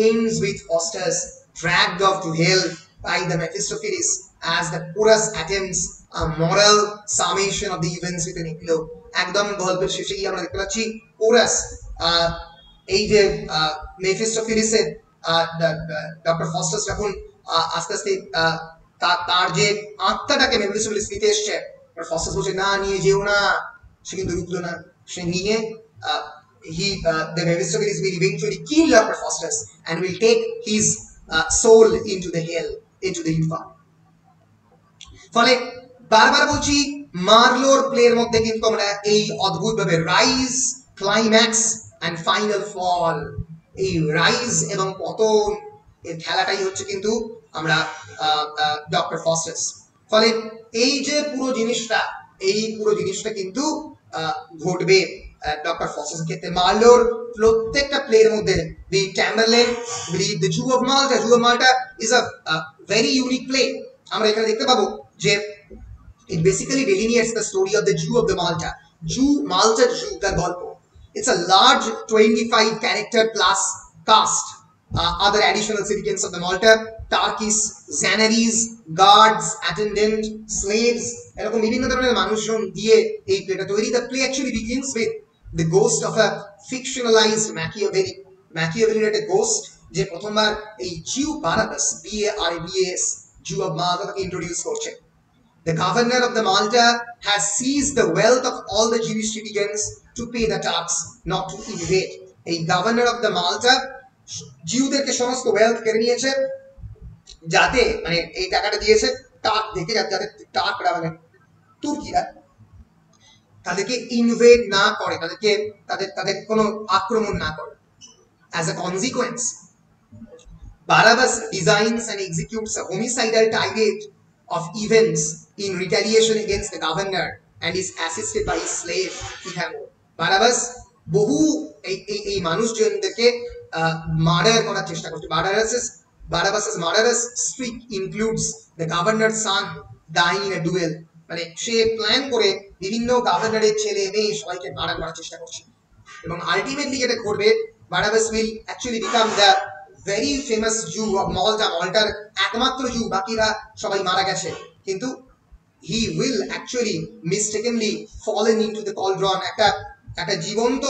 ends with Faustus dragged off to hell by the Mephistopheles as the chorus attempts a moral summation of the events with an epilogue। একদম গল্পের শেষে গিয়ে আমরা দেখতে পাচ্ছি chorus, এই যে মেফিস্টোফেলিসের doctor Faustus যখন আস্তে আস্তে তার যে আত্মাটাকে মেফিস্টোফেলিস নিতে এসছে, ফস্টাস বলছে না নিয়ে যেও না, সে কিন্তু রুখলো না, সে নিয়ে the Mephistopheles will eventually kill Dr. Faustus and will take his soul into the hell, into the inferno। ফলে বারবার বলছি মার্লোর প্লের মধ্যে কিন্তু আমরা এই অদ্ভুত ভাবে রাইজ, ক্লাইম্যাক্স এন্ড ফাইনাল ফল, এই রাইজ এবং পতন এর খেলাটাই হচ্ছে কিন্তু আমরা ডক্টর ফস্টার্স। ফলে এই যে পুরো জিনিসটা কিন্তু ঘটবে ডক্টর ফস্টার্স ক্ষেত্রে। মার্লোর প্রত্যেকটা প্লের মধ্যে the Tamburlaine, the Jew of Malta is a very unique play. আমরা এখানে দেখতে পাবো যে it basically delineates the story of the Jew of the Malta. Malta Jew তার গল্প। It's a large 25 character plus cast. Other additional citizens of the Malta, Turkish, Zanaris, guards, attendant, slaves, এরকম বিভিন্ন ধরনের মানুষজন দিয়ে এই প্লেটা তৈরি। The play actually begins with the ghost of a fictionalized Machiavelli একটা ghost যে প্রথমবার এই জিউ বারাবাস BARABAS Jew of Malta তাকে ইন্ট্রোডিউস করছে। The governor of the Malta has seized the wealth of all the Jewish citizens to pay the tax, not to invade. A governor of the Malta জিউদেরকে সমস্ত wealth কেড়ে নিয়েছে, যাতে মানে এই টাকাটা দিয়েছে টাক দেখে, যাতে টাকরা মানে তুর্কিরা তাদেরকে ইনভেড না করে, তাদের কোনো আক্রমণ না করে। As a consequence, Barabbas designs and executes a homicidal tirade of events in retaliation against the governor and is assisted by his slave Tihamo. Barabbas বহু এই মানুষজনদেরকে মার্ডার করার চেষ্টা করছে। Barabbas's murderous streak includes the governor's son dying in a duel. মানে সে plan করে বিভিন্ন গভর্নরের ছেলে মেয়ে সবাইকে মার্ডার করার চেষ্টা করছে, এবং আলটিমেটলি যেটা করবে, Barabbas will actually become the very famous Jew of Malta, মাল্টার একমাত্র জু, বাকিরা সবাই মারা গেছে, কিন্তু he will actually mistakenly fallen into the cauldron, একটা জীবন্ত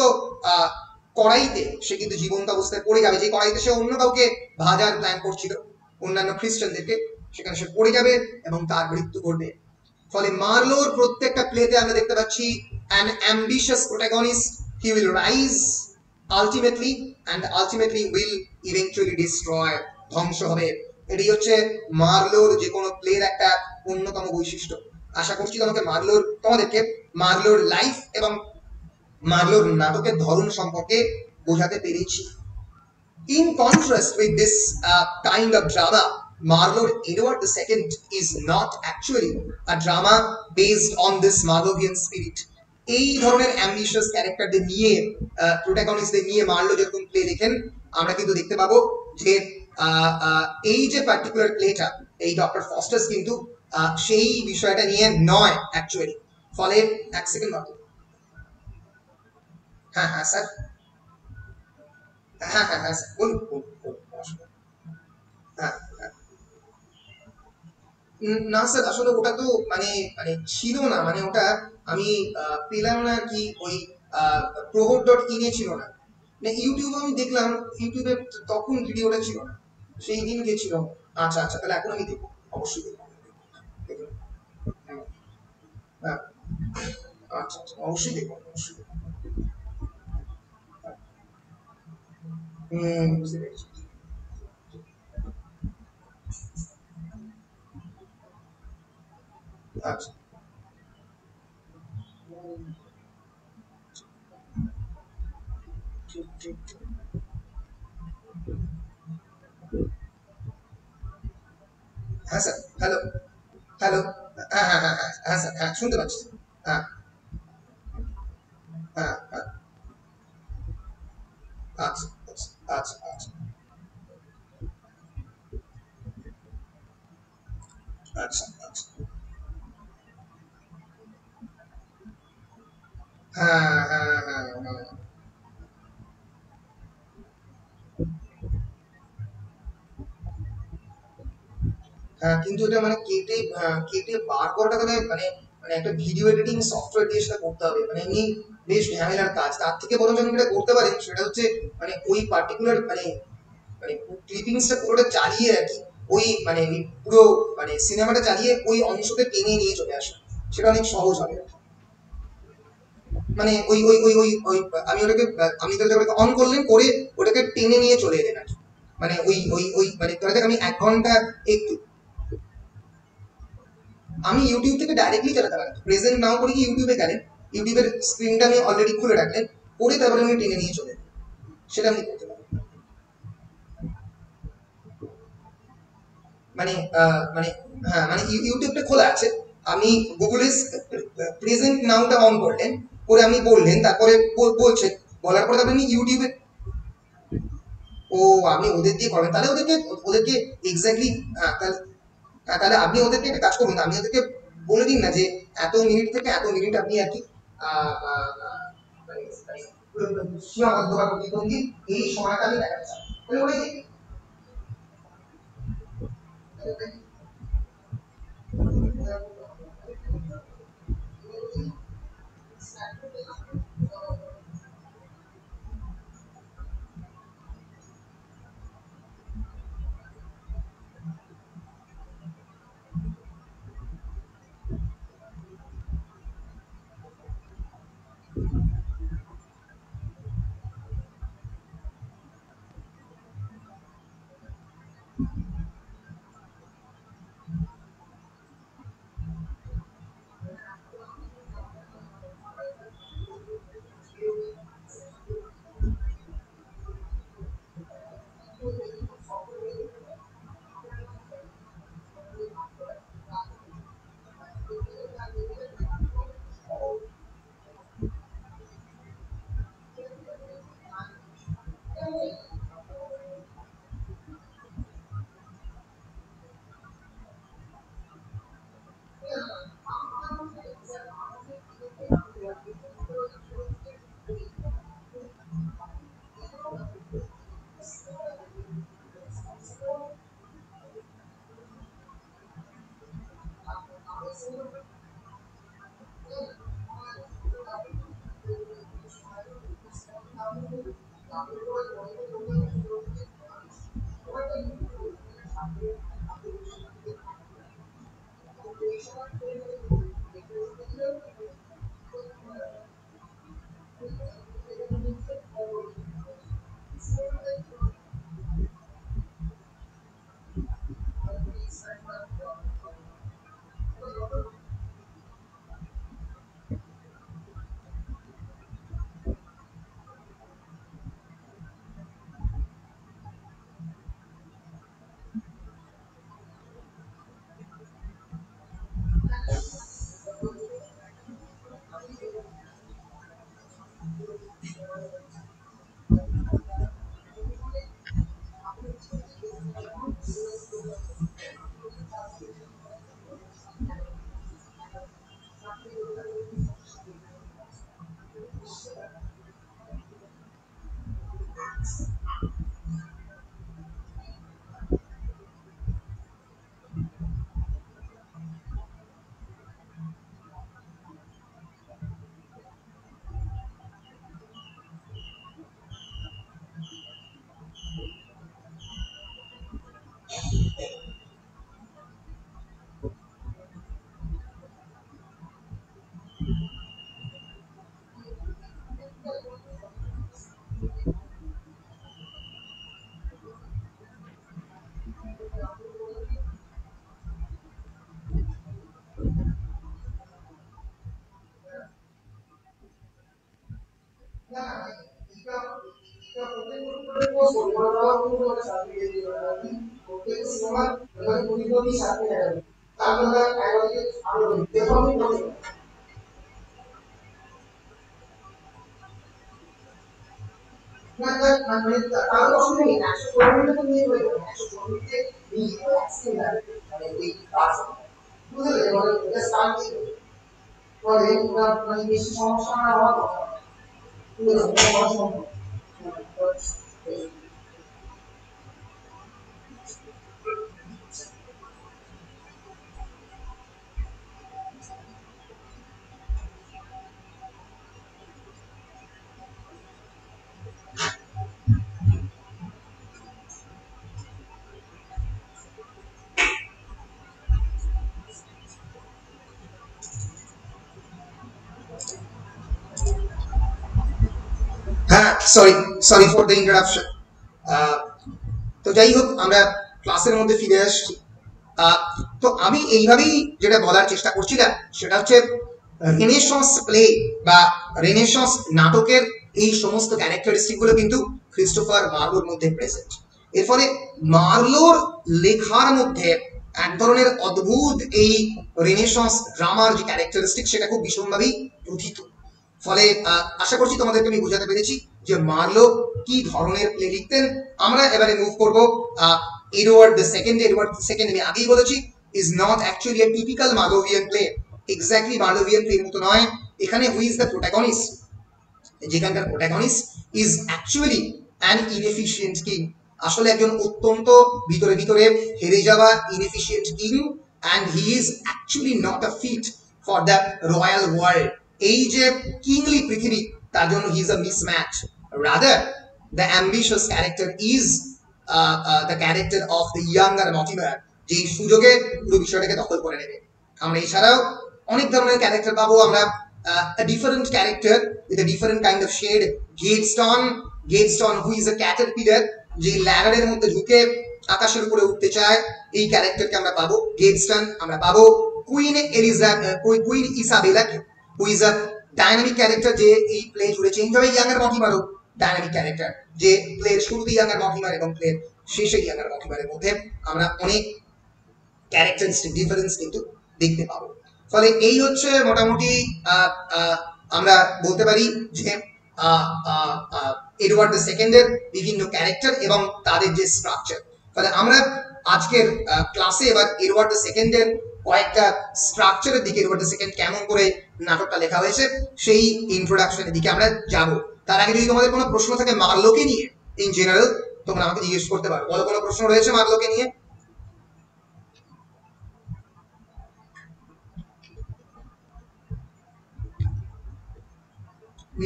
কড়াইতে সে কিন্তু জীবন্ত অবস্থায় পড়ে যাবে, যে কড়াইতে সে অন্য কাউকে ভাজার প্ল্যান করছিল, অন্যান্য খ্রিস্টানদেরকে, সেখানে সে পড়ে যাবে এবং তার মৃত্যু ঘটবে। ফলে মার্লোর প্রত্যেকটা প্লেতে আমরা দেখতে পাচ্ছি an ambitious protagonist, he will rise ultimately and ultimately will eventually destroy, ধ্বংস হবে। এটাই হচ্ছে মার্লোর যে কোনো প্লের একটা অন্যতম বৈশিষ্ট্য। আশা করছি তোমাদেরকে মার্লোর লাইফ এবং মার্লোর নাটকের ধরন সম্পর্কে বোঝাতে পেরেছি। In contrast with this kind of drama, Marlowe Edward II is not actually a drama based on this Marlovian spirit. এই ধরনের অ্যাম্বিশিয়াস ক্যারেক্টারদের নিয়ে, প্রোটাগনিস্টদের নিয়ে মার্লো যেরকম প্লে দেখেন, আমরা কিন্তু দেখতে পাবো যে এই যে পার্টিকুলার প্লেটা, এই ডক্টর ফস্টার্স কিন্তু সেই বিষয়টা নিয়ে নয় অ্যাকচুয়ালি। ফলে এক সেকেন্ড বাকি। হ্যাঁ স্যার, হ্যাঁ স্যার বলুন। না স্যার, আসলে ওটা তো মানে ছিল না, মানে ওটা আমি পেলাম না আর কি, ওই prohot.in এ ছিল না, মানে ইউটিউবে আমি দেখলাম, ইউটিউবে তখন ভিডিওটা ছিল না, সেই দিন গেছিল। আচ্ছা তাহলে এখন আমি দেখবো, অবশ্যই দেখবো। হ্যাঁ আচ্ছা অবশ্যই দেখবো, অবশ্যই। বুঝতে পেরেছি। আচ্ছা ঠিক। হ্যাঁ স্যার, হ্যালো হ্যাঁ স্যার, হ্যাঁ শুনতে পাচ্ছি। হ্যাঁ আচ্ছা আচ্ছা আচ্ছা আচ্ছা আচ্ছা হ্যাঁ কিন্তু এটা মানে কেটে বার করাটা তাহলে মানে একটা ভিডিও এডিটিং সফটওয়্যার দিয়ে সেটা করতে হবে, মানে এমনি বেশ ঝামেলার কাজ। তার থেকে বরং যদি এটা করতে পারেন, সেটা হচ্ছে মানে ওই পার্টিকুলার মানে ক্লিপিংসটা পুরোটা চালিয়ে আর কি, ওই পুরো সিনেমাটা চালিয়ে ওই অংশকে টেনে নিয়ে চলে আসা, সেটা অনেক সহজ হবে। মানে ওই ওই ওই ওই ওই আমি ওটাকে অন করলেন, করে ওটাকে টেনে নিয়ে চলে এলেন আর কি, মানে ওই ওই ওই আমি 1 ঘন্টা একটু আমি ইউটিউব থেকে ডাইরেক্টলি চালাতে পারি, প্রেজেন্ট নাও করে কি ইউটিউবে গেলেন, ইউটিউবের স্ক্রিনটা আমি অলরেডি খুলে রাখলেন, করে তারপরে আমি টেনে নিয়ে চলে, সেটা আমি করতে পারি। মানে মানে হ্যাঁ মানে ইউটিউবটা খোলা আছে, আমি গুগলে প্রেজেন্ট নাউটা অন করলেন করে আমি বললেন, তারপরে বলছে, বলার পরে আপনি ইউটিউবে ও আপনি ওদের দিয়ে করবেন, তাহলে ওদেরকে এক্স্যাক্টলি তাহলে তাহলে আপনি ওদেরকে একটা কাজ করুন, আপনি ওদেরকে বলে দিন না যে এত মিনিট থেকে এত মিনিট আপনি আর কি সীমাবদ্ধ বা প্রতিবন্ধী, এই সময়টা আমি দেখাতে চাই, তাহলে ওরাই দেখবে। হ্যাঁ sorry sorry for the interruption. তো যাই হোক আমরা ক্লাসের মধ্যে ফিরে আসছি। তো আমি এইভাবেই যেটা বলার চেষ্টা করছিলাম সেটা হচ্ছে রেনেসাঁস প্লে বা রেনেসাঁস নাটকের এই সমস্ত ক্যারেক্টারিস্টিক গুলো কিন্তু ক্রিস্টোফার মার্লোর মধ্যে প্রেজেন্ট। এর ফলে মার্লোর লেখার মধ্যে এক ধরনের অদ্ভুত এই রেনেসাঁস ড্রামার যে ক্যারেক্টারিস্টিক সেটা খুব ভীষণভাবেই প্রথিত। ফলে আশা করছি তোমাদেরকে আমি বোঝাতে পেরেছি যে মার্লো কি ধরনের প্লে লিখতেন। আমরা এবারে মুভ করবো Edward the second. Edward the second আমি আগেই বলেছি is not actually a typical Marlovian play, exactly Marlovian প্লের মতো নয়। এখানে হুই ইজ দ্য প্রোটাগনিস্ট, যেখানকার protagonist is actually an inefficient king, আসলে একজন অত্যন্ত ভিতরে ভিতরে হেরে যাওয়া inefficient king, and he is actually not a fit for the royal world. এই যে কিংলি পৃথিবী তার জন্য he is a mismatch. Rather the ambitious character is the character of the younger Mortimer, যে সুযোগে পুরো বিষয়টাকে দখল করে নেবে। আমরা এছাড়াও অনেক ধরনের ক্যারেক্টার পাবো আমরা, a different character with a different kind of shade. Gadeston who is a caterpillar, যে ল্যাডারের মধ্যে ঢুকে আকাশের উপরে উঠতে চায়, এই ক্যারেক্টারকে আমরা পাবো গেডস্টন। আমরা পাবো queen ইসাবেলাকে, who is a dynamic character, যে এই প্লে জুড়ে চেঞ্জ হবে। ইয়াঙ্গার মর্টিমারও ডাইনামিক ক্যারেক্টার, যে প্লের শুরুতে ইয়াঙ্গার মর্টিমার এবং প্লের শেষে ইয়াঙ্গার মর্টিমারের মধ্যে আমরা অনেক ক্যারেক্টারিস্টিক ডিফারেন্স কিন্তু দেখতে পাবো। ফলে এই হচ্ছে মোটামুটি আমরা বলতে পারি যে এডওয়ার্ড দ্য সেকেন্ডের বিভিন্ন ক্যারেক্টার এবং তাদের যে স্ট্রাকচার। ফলে আমরা আজকের ক্লাসে এবার এডওয়ার্ড দ্য সেকেন্ডের কয়েকটা স্ট্রাকচারের দিকে, এডওয়ার্ড দ্য সেকেন্ড কেমন করে নাটকটা লেখা হয়েছে সেই ইন্ট্রোডাকশনের দিকে আমরা যাব। তার আগে যদি তোমাদের কোনো প্রশ্ন থাকে মার্লোকে নিয়ে ইন জেনারেল, তোমরা আমাকে জিজ্ঞেস করতে পারো। বলো কোনো প্রশ্ন রয়েছে মার্লোকে নিয়ে?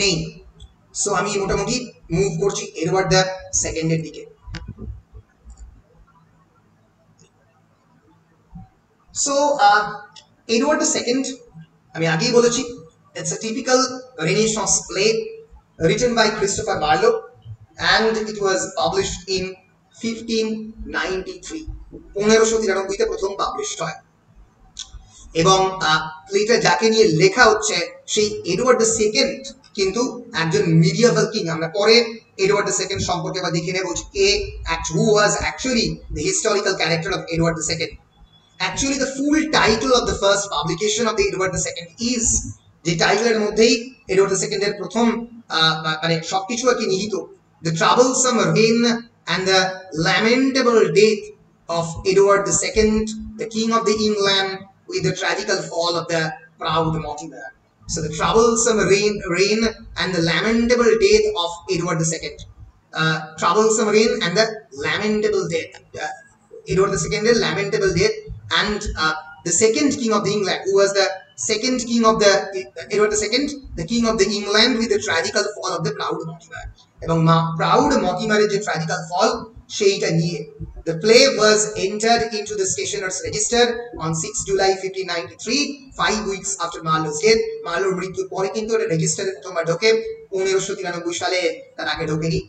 নেই। সো আমি মোটামুটি মুভ করছি এডওয়ার্ড দ্য সেকেন্ডের দিকে। সো এডওয়ার্ড দ্য সেকেন্ড আমি আগেই বলেছি it's a typical renaissance play written by Christopher Marlowe and it was published in 1593, 1593 তে প্রথম পাবলিশড হয়। এবং প্লেটা যাকে নিয়ে লেখা হচ্ছে সেই এডওয়ার্ড দ্য সেকেন্ড কিন্তু একজন মিডিয়াভাল কিং। আমরা পরে এডওয়ার্ড দ্য সেকেন্ড সম্পর্কে আবার দেখে নেব কে who was actually the historical character of Edward II. Actually the full title of the first publication of the Edward II is, যে টাইটেলের মধ্যেই এডওয়ার্ড দ্য সেকেন্ডের প্রথম মানে সবকিছু আর কি নিহিত, The Troublesome Reign and the Lamentable Death of Edward II, the King of the England, with the tragical fall of the proud Mortimer. So the troublesome reign and the lamentable death of Edward II. Troublesome reign and the lamentable death. Edward II, lamentable death, and the second king of the England, who was the second king of the Edward II, the king of the England, with the tragical fall of the proud Mortimer. এবং proud Mortimer যে tragical fall সেইটা নিয়ে the play was entered into the stationer's register on 6 July 1593, 5 weeks after Marlowe's death. মার্লোর মৃত্যুর পরে কিন্তু এটা রেজিস্টারে প্রথমবার ঢোকে 1593 সালে, তার আগে ঢোকেনি।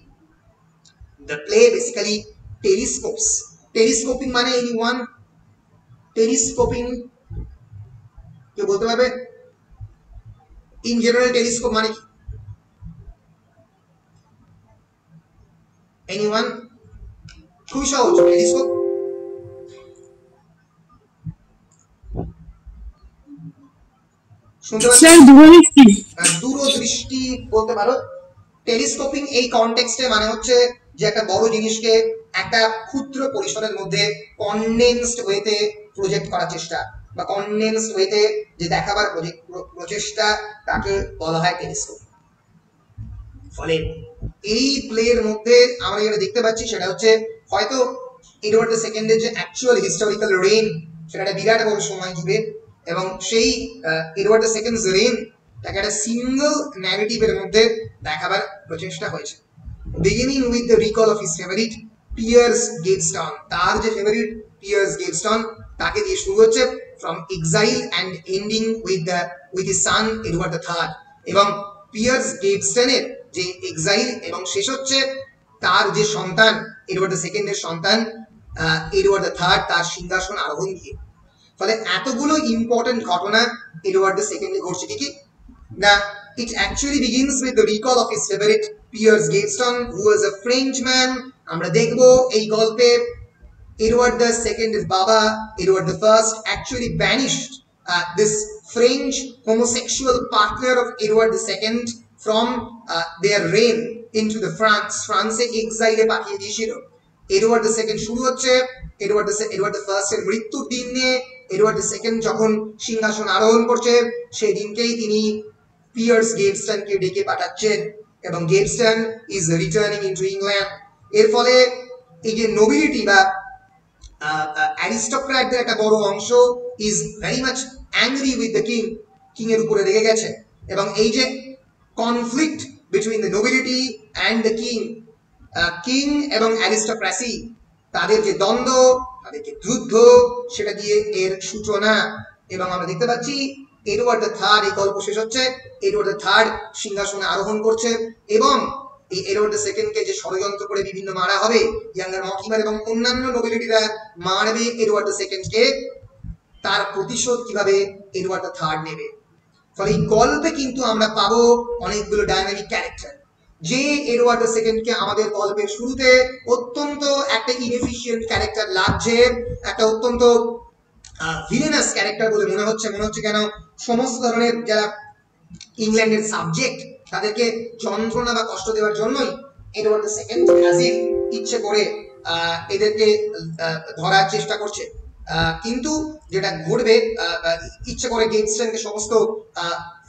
The play basically telescoping মানে anyone telescoping কেউ বলতে পারবে? ইন জেনারেল টেলিস্কোপ মানে কি? এনিওয়ান? খুবই সহজ। টেলিস্কোপ শুনতে পাচ্ছ? দূরদৃষ্টি বলতে পারো। টেলিস্কোপিং এই কনটেক্সটে মানে হচ্ছে যে একটা বড় জিনিসকে একটা ক্ষুদ্র পরিসরের মধ্যে কনডেন্সড ওয়েতে প্রজেক্ট করার চেষ্টা বা কনডেন্সড ওয়েতে যে দেখাবার প্রচেষ্টা, তাকে বলা হয় টেলিস্কোপ। ফলে এই প্লের মধ্যে আমরা যেটা দেখতে পাচ্ছি সেটা হচ্ছে হয়তো এডওয়ার্ড দ্য সেকেন্ডের যে অ্যাকচুয়াল হিস্টোরিক্যাল রেইন সেটা একটা বিরাট বড় সময় জুড়ে, এবং সেই এডওয়ার্ড দ্য সেকেন্ডস রেইন তাকে একটা সিঙ্গল ন্যারেটিভের মধ্যে দেখাবার প্রচেষ্টা হয়েছে। Beginning with the recall of his favourite Piers Gaveston, তার যে ফেভারিট পিয়ার্স গেভস্টন তাকে দিয়ে শুরু হচ্ছে, from exile and ending with his son Edward the third. এবং পিয়ার্স গেভস্টনের যে এক্সাইল এবং শেষ হচ্ছে তার যে সন্তান এডওয়ার্ড দ্য সেকেন্ডের সন্তান এডওয়ার্ড দ্য থার্ড, তার সিংহাসন আরোহণ দিয়ে। ফলে এতগুলো ইম্পর্টেন্ট ঘটনা এডওয়ার্ড দ্য সেকেন্ডে ঘটছে। কি কি না, it actually begins with the recall of his favorite Piers Gaveston, who was a Frenchman আমরা দেখব এই গল্পে Edward II's Baba, Edward I, actually banished this French homosexual partner of Edward II from their reign into the France. France exile পাঠিয়ে দিয়েছিল। Edward II শুরু হচ্ছে Edward I এর মৃত্যুর দিন নিয়ে। Edward II যখন সিংহাসন আরোহণ করছে সেই দিনকেই তিনি পিয়ার্স গেভস্টনকে ডেকে পাঠাচ্ছেন এবং গেভস্টন ইজ রিটার্নিং ইনটু ইংল্যান্ড। এর ফলে এই যে নোবিলিটি বা অ্যারিস্টোক্র্যাটদের একটা বড় অংশ is very much angry with the king, king এর উপরে রেগে গেছে। এবং এই যে conflict between the nobility and the king, king এবং অ্যারিস্টোক্রেসি, তাদের যে দ্বন্দ্ব, তাদের যে যুদ্ধ, সেটা দিয়ে এর সূচনা। এবং আমরা দেখতে পাচ্ছি এডওয়ার্ড III, এই গল্প শেষ হচ্ছে, এডওয়ার্ড III সিংহাসনে আরোহণ করছে এবং এই এডওয়ার্ড II যে ষড়যন্ত্র করে বিভিন্ন মারা হবে, ইয়াঙ্গার মর্টিমার এবং অন্যান্য নোবিলিটিরা মারবে এডওয়ার্ড II, তার প্রতিশোধ কিভাবে এডওয়ার্ড III নেবে। ফলে এই গল্পে কিন্তু আমরা পাবো অনেকগুলো ডাইনামিক ক্যারেক্টার। যে এডওয়ার্ড II আমাদের গল্পের শুরুতে অত্যন্ত একটা ইনএফিশিয়েন্ট ক্যারেক্টার লাগছে, একটা অত্যন্ত ভিলেনাস ক্যারেক্টার বলে মনে হচ্ছে কেন, সমস্ত ধরনের যারা ইংল্যান্ডের সাবজেক্ট তাদেরকে যন্ত্রণা বা কষ্ট দেওয়ার জন্যই এডওয়ার্ড II অ্যাজিভ ইচ্ছে করে এদেরকে ধরার চেষ্টা করছে। কিন্তু যেটা ঘটবে, ইচ্ছে করে গেভস্টনকে সমস্ত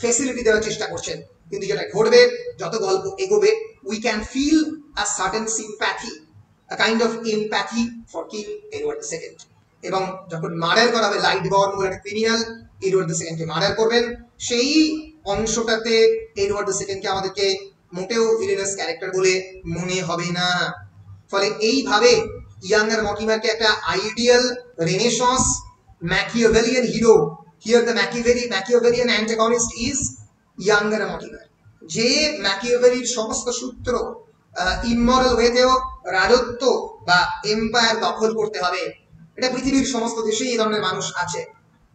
ফ্যাসিলিটি দেওয়ার চেষ্টা করছেন, কিন্তু যেটা ঘটবে যত গল্প এগোবে, we can feel a certain sympathy, a kind of empathy for King Edward II। এবং যখন মার্ডার করা হবে, লাইট বর্ন বলে একটা ক্রিমিনাল এডওয়ার্ড II মার্ডার করবেন, সেই অংশটাতে এডওয়ার্ড II আমাদেরকে মোটেও ভিলেনাস ক্যারেক্টার বলে মনে হবে না। ফলে এইভাবে ইয়াঙ্গার মর্টিমারকে একটা ideal renaissance Machiavellian hero, here the Machiavellian antagonist is younger Mortimer, যে ম্যাকিয়াভেলির সমস্ত সূত্র, ইমমরাল ওয়েতেও রাজত্ব বা এম্পায়ার দখল করতে হবে, এটা পৃথিবীর সমস্ত দেশেই এই ধরনের মানুষ আছে,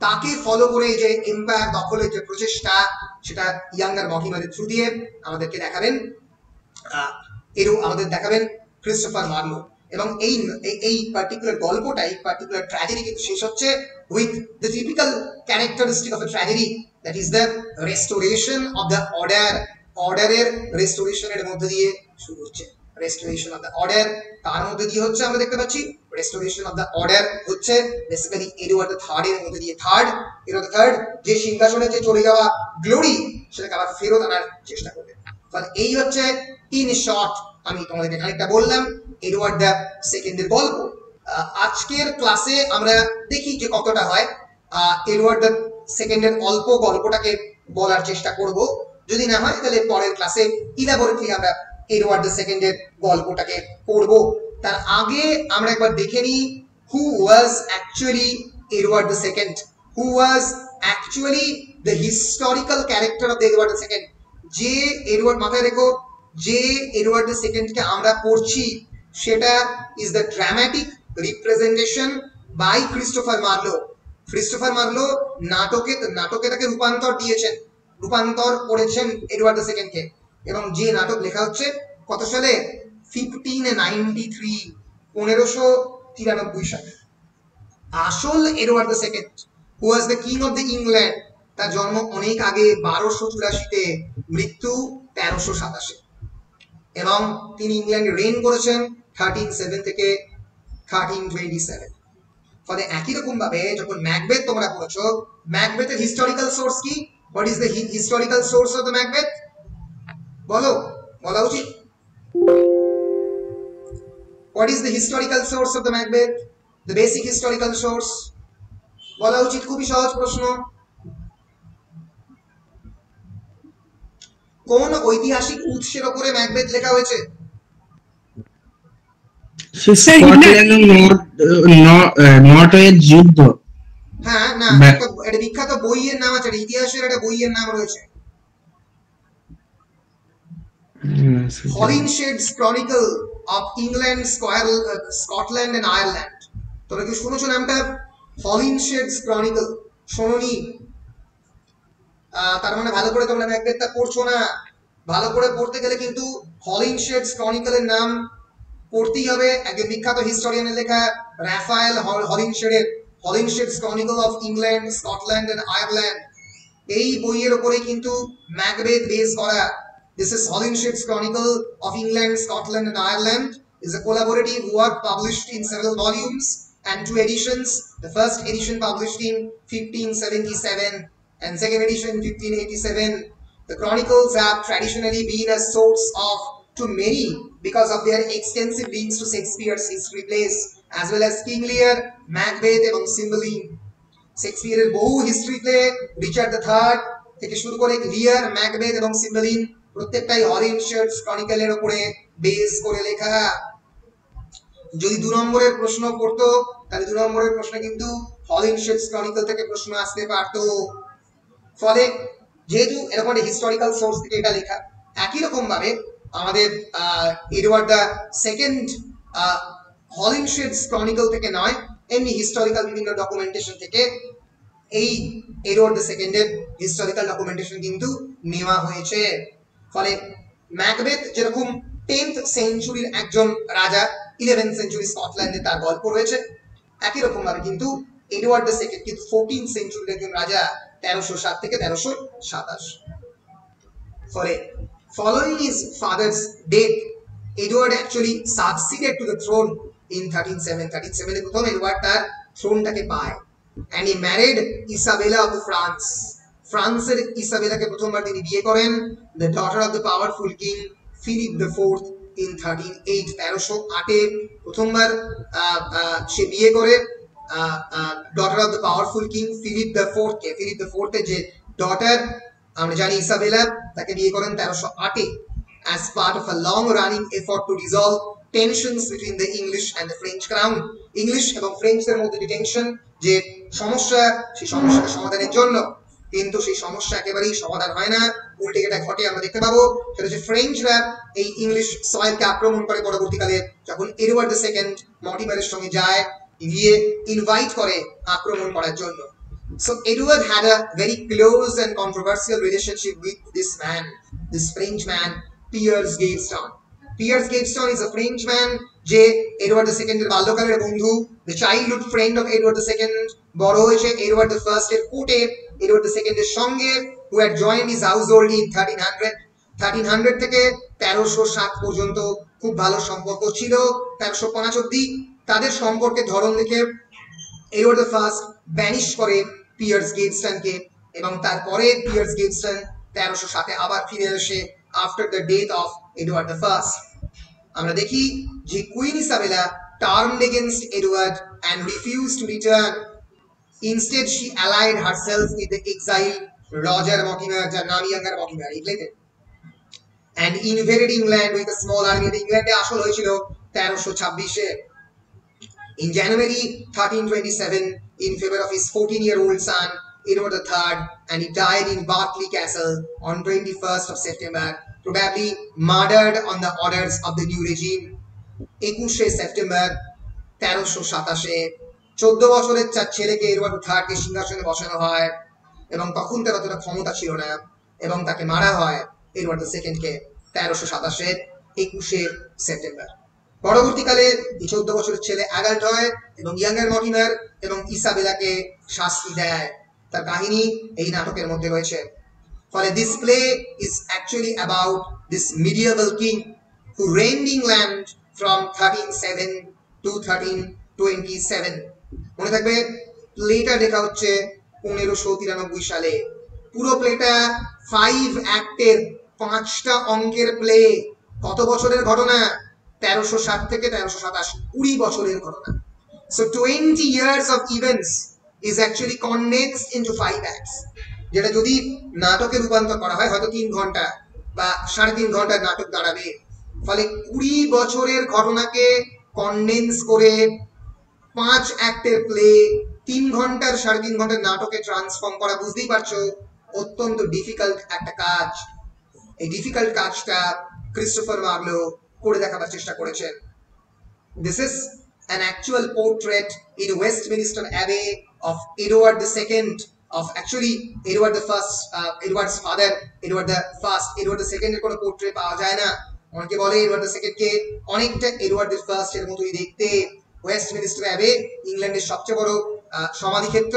তাকে ফলো করে যে এম্পায়ার দখলের যে প্রচেষ্টা, সেটা ইয়াঙ্গার মর্টিমারের থ্রু দিয়ে আমাদেরকে দেখাবেন, আমাদের দেখাবেন ক্রিস্টোফার মার্লো। এবং এই পার্টিকুলার গল্পটা, এই পার্টিকুলার ট্র্যাজেডি কিন্তু শেষ হচ্ছে with the typical characteristic of a tragedy, that is the restoration of the order. অর্ডারের রেস্টোরেশনের মধ্যে দিয়ে শুরু হচ্ছে, রেস্টোরেশন অফ দ্য অর্ডার, তার মধ্যে দিয়ে হচ্ছে আমরা দেখতে পাচ্ছি রেস্টোরেশন অফ দ্য অর্ডার হচ্ছে বেসিক্যালি এডওয়ার্ড III এর মধ্যে দিয়ে এডওয়ার্ড III যে সিংহাসনে যে চলে যাওয়া গ্লোরি, সেটাকে আবার ফেরত আনার চেষ্টা করবে। ফলে এই হচ্ছে ইন শর্ট, আমি তোমাদেরকে খানিকটা বললাম এডওয়ার্ড II এর গল্প। আজকের ক্লাসে আমরা দেখি যে কতটা হয়, এডওয়ার্ড II এর অল্প গল্পটাকে বলার চেষ্টা করব, যদি না হয় তাহলে পরের ক্লাসে ইলাবোরেটলি আমরা এডওয়ার্ড II এর গল্পটাকে পড়ব। তার আগে আমরা একবার দেখে নিই who was actually Edward II, who was actually the historical character of the Edward II। যে এডওয়ার্ড, মাথায় রেখো, যে এডওয়ার্ড II কে আমরা পড়ছি সেটা is the dramatic representation by Christopher Marlowe. Christopher Marlowe নাটকে তাকে রূপান্তর করেছেন এডওয়ার্ড II কে। এবং যে নাটক লেখা হচ্ছে কত সালে? 1593, 1593 সালে। আসল Edward II, who was the king of the England, তার জন্ম অনেক আগে 1284-তে, মৃত্যু 1327। এবং তিনি ইংল্যান্ডে রেইন করেছেন 1307 থেকে 1327। ফলে একই রকম ভাবে যখন ম্যাকবেথ তোমরা পড়েছো, ম্যাকবেথের হিস্টোরিক্যাল সোর্স কি? What is the historical source of the Macbeth? বলা উচিত। What is the historical source of the Macbeth? The basic historical source বলা উচিত। খুবই সহজ প্রশ্ন। কোন ঐতিহাসিক উৎসের উপরে ম্যাকবেথ লেখা হয়েছে? নর্থওয়ের যুদ্ধ। হ্যাঁ, না, একটা বিখ্যাত বইয়ের নাম আছে, ইতিহাসের একটা বইয়ের নাম রয়েছে, Holinshed's chronicle of England, Scotland and Ireland. তোমরা কি শুনেছো নামটা? হলিনশেডস ক্রনিকল শোনোনি? তার মানে ভালো করে তোমরা ম্যাকবেথটা পড়ছো না। ভালো করে পড়তে গেলে কিন্তু হলিনশেডস ক্রনিকলের নাম পড়তেই হবে একজন বিখ্যাত হিস্টোরিয়ানের লেখা Raphael Holinshed's chronicle of England, Scotland and Ireland, এই বইয়ের উপরে কিন্তু ম্যাকবেথ বেস করা। This is Holinshed's Chronicle of England, Scotland and Ireland. Is a collaborative work published in several volumes and 2 editions. The first edition published in 1577 and second edition in 1587. The chronicles have traditionally been a source of to many because of their extensive links to Shakespeare's history plays as well as King Lear, Macbeth এবং Cymbeline. শেক্সপিয়ারের বহু history play Richard the third থেকে শুরু করে লিয়ার, Macbeth এবং সিম্বলিন প্রত্যেকটাই হলিনশেডস ক্রনিকলের উপরে base করে লেখা। যদি 2 নম্বরের প্রশ্ন পড়তো তাহলে 2 নম্বরের প্রশ্ন কিন্তু হলিনশেডস ক্রনিকল থেকে প্রশ্ন আসতে পারতো। ফলে যেহেতু এরকম একটা হিস্টোরিক্যাল সোর্স থেকে এটা লেখা, একই রকম ভাবে আমাদের এডওয়ার্ড দ্য সেকেন্ড হলিনশেডস ক্রনিকল থেকে নয়, এমনি হিস্টোরিক্যাল বিভিন্ন ডকুমেন্টেশন থেকে এই এডওয়ার্ড দ্য সেকেন্ডের হিস্টোরিক্যাল ডকুমেন্টেশন কিন্তু নেওয়া হয়েছে। ফলে ম্যাকবেথ যেরকম 10th সেঞ্চুরির একজন রাজা, 11th সেঞ্চুরি স্কটল্যান্ডে তার গল্প রয়েছে, একই রকম ভাবে কিন্তু এডওয়ার্ড দ্য সেকেন্ড কিন্তু 14th সেঞ্চুরির একজন রাজা, 1307 থেকে 1327। ফলে following his father's death, Edward actually succeeded to the throne in 1307 প্রথম এডওয়ার্ড তার থ্রোনটাকে পায় and he married Isabella of France. ফ্রান্সের ইসাবেলাকে প্রথমবার তিনি বিয়ে করেন, the daughter of the powerful king Philip IV in 1308 1308 প্রথমবার সে বিয়ে করে daughter of the powerful king Philip IV K. Philip IV এর যে ডটার আমরা জানি ইসাবেলা, তাকে বিয়ে করেন 1308 as part of a long running effort to resolve tensions between the English and the French crown. English এবং ফ্রেঞ্চের মধ্যে যে টেনশন, যে সমস্যা, সেই সমস্যাকে সমাধানের জন্য কিন্তু সেই সমস্যা একেবারেই সমাধান হয় না, উল্টে এটা ঘটে আমরা দেখতে পাবো। সেটা হচ্ছে ফ্রেঞ্চরা এই ইংলিশ সয়েলকে আক্রমণ করে পরবর্তীকালে, যখন এডওয়ার্ড দ্য সেকেন্ড মর্টিমারের সঙ্গে যায়, গিয়ে ইনভাইট করে আক্রমণ করার জন্য। So Edward had a very close and controversial relationship with this man, this French man, Piers Gaveston. Piers Gaveston is a Frenchman যে এডওয়ার্ড দ্য সেকেন্ডের বাল্যকালের বন্ধু, the childhood friend of Edward the Second, বড় হয়েছে Edward the first এর কোর্টে Edward the সেকেন্ডের সঙ্গে, who had joined his household in 1300 থেকে 1307 পর্যন্ত খুব ভালো সম্পর্ক ছিল। 1305 অবধি তাদের সম্পর্কের ধরন দেখে এডওয়ার্ড দ্য ফার্স্ট ব্যানিশ করে পিয়ার্স গেভস্টনকে, এবং তারপরে পিয়ার্স গেভস্টন 1307 আবার ফিরে আসে after the death of Edward the First. আমরা দেখি যে queen Isabella turned against Edward and refused to return. Instead she allied herself with the exiled Roger Mortimer, যার নাম younger Mortimer, and invaded England with a small army. ইংল্যান্ডে আসল হয়েছিল 1326 in January 1327 in favor of his 14-year-old son Edward III, and he died in Berkeley Castle on 21st of September, probably murdered on the orders of the new regime. 21 September 1327 14 বছরের চার ছেলেকে Edward III কে সিংহাসনে বসানো হয়, এবং তখন তার অতটা ক্ষমতা ছিল না, এবং তাকে মারা হয় এডওয়ার্ড দ্য সেকেন্ডকে 1327 21 সেপ্টেম্বর। পরবর্তীকালে এই 14 বছরের ছেলে অ্যাডাল্ট হয় এবং ইয়াঙ্গার মর্টিমার এবং ইসাবেলাকে শাস্তি দেয়। তার কাহিনী এই নাটকের মধ্যে রয়েছে। ফলে this play is actually about this medieval king who reigned England from 1307 to 1327. মনে থাকবে প্লেটা লেখা হচ্ছে 1593 সালে। পুরো প্লেটা 5 অ্যাক্টের 5টা অঙ্কের প্লে। কত বছরের ঘটনা? 1307 থেকে 1327, 20 বছরের ঘটনা। So 20 years of events is actually condensed into 5 acts. যেটা যদি নাটকে রূপান্তর করা হয় হয়তো 3 ঘন্টা বা 3.5 ঘন্টার নাটক দাঁড়াবে। ফলে 20 বছরের ঘটনাকে কনডেন্স করে 5 অ্যাক্টের প্লে 3 ঘন্টার 3.5 ঘন্টার নাটকে ট্রান্সফর্ম করা, বুঝতেই পারছো অত্যন্ত ডিফিকাল্ট একটা কাজ। এই ডিফিকাল্ট কাজটা ক্রিস্টোফার মার্লো করে দেখাবার চেষ্টা করেছেন। This is an actual portrait in Westminster Abbey of Edward the Second, of actually Edward the First, Edward's father, Edward the First. Edward the Second এর কোনো পোর্ট্রেট পাওয়া যায় না, অনেকে বলে এডওয়ার্ড দ্য সেকেন্ড কে অনেকটা এডওয়ার্ড দ্য ফার্স্ট এর মতোই দেখতে। ওয়েস্টমিনিস্টার অ্যাবে ইংল্যান্ডের সবচেয়ে বড় সমাধি ক্ষেত্র,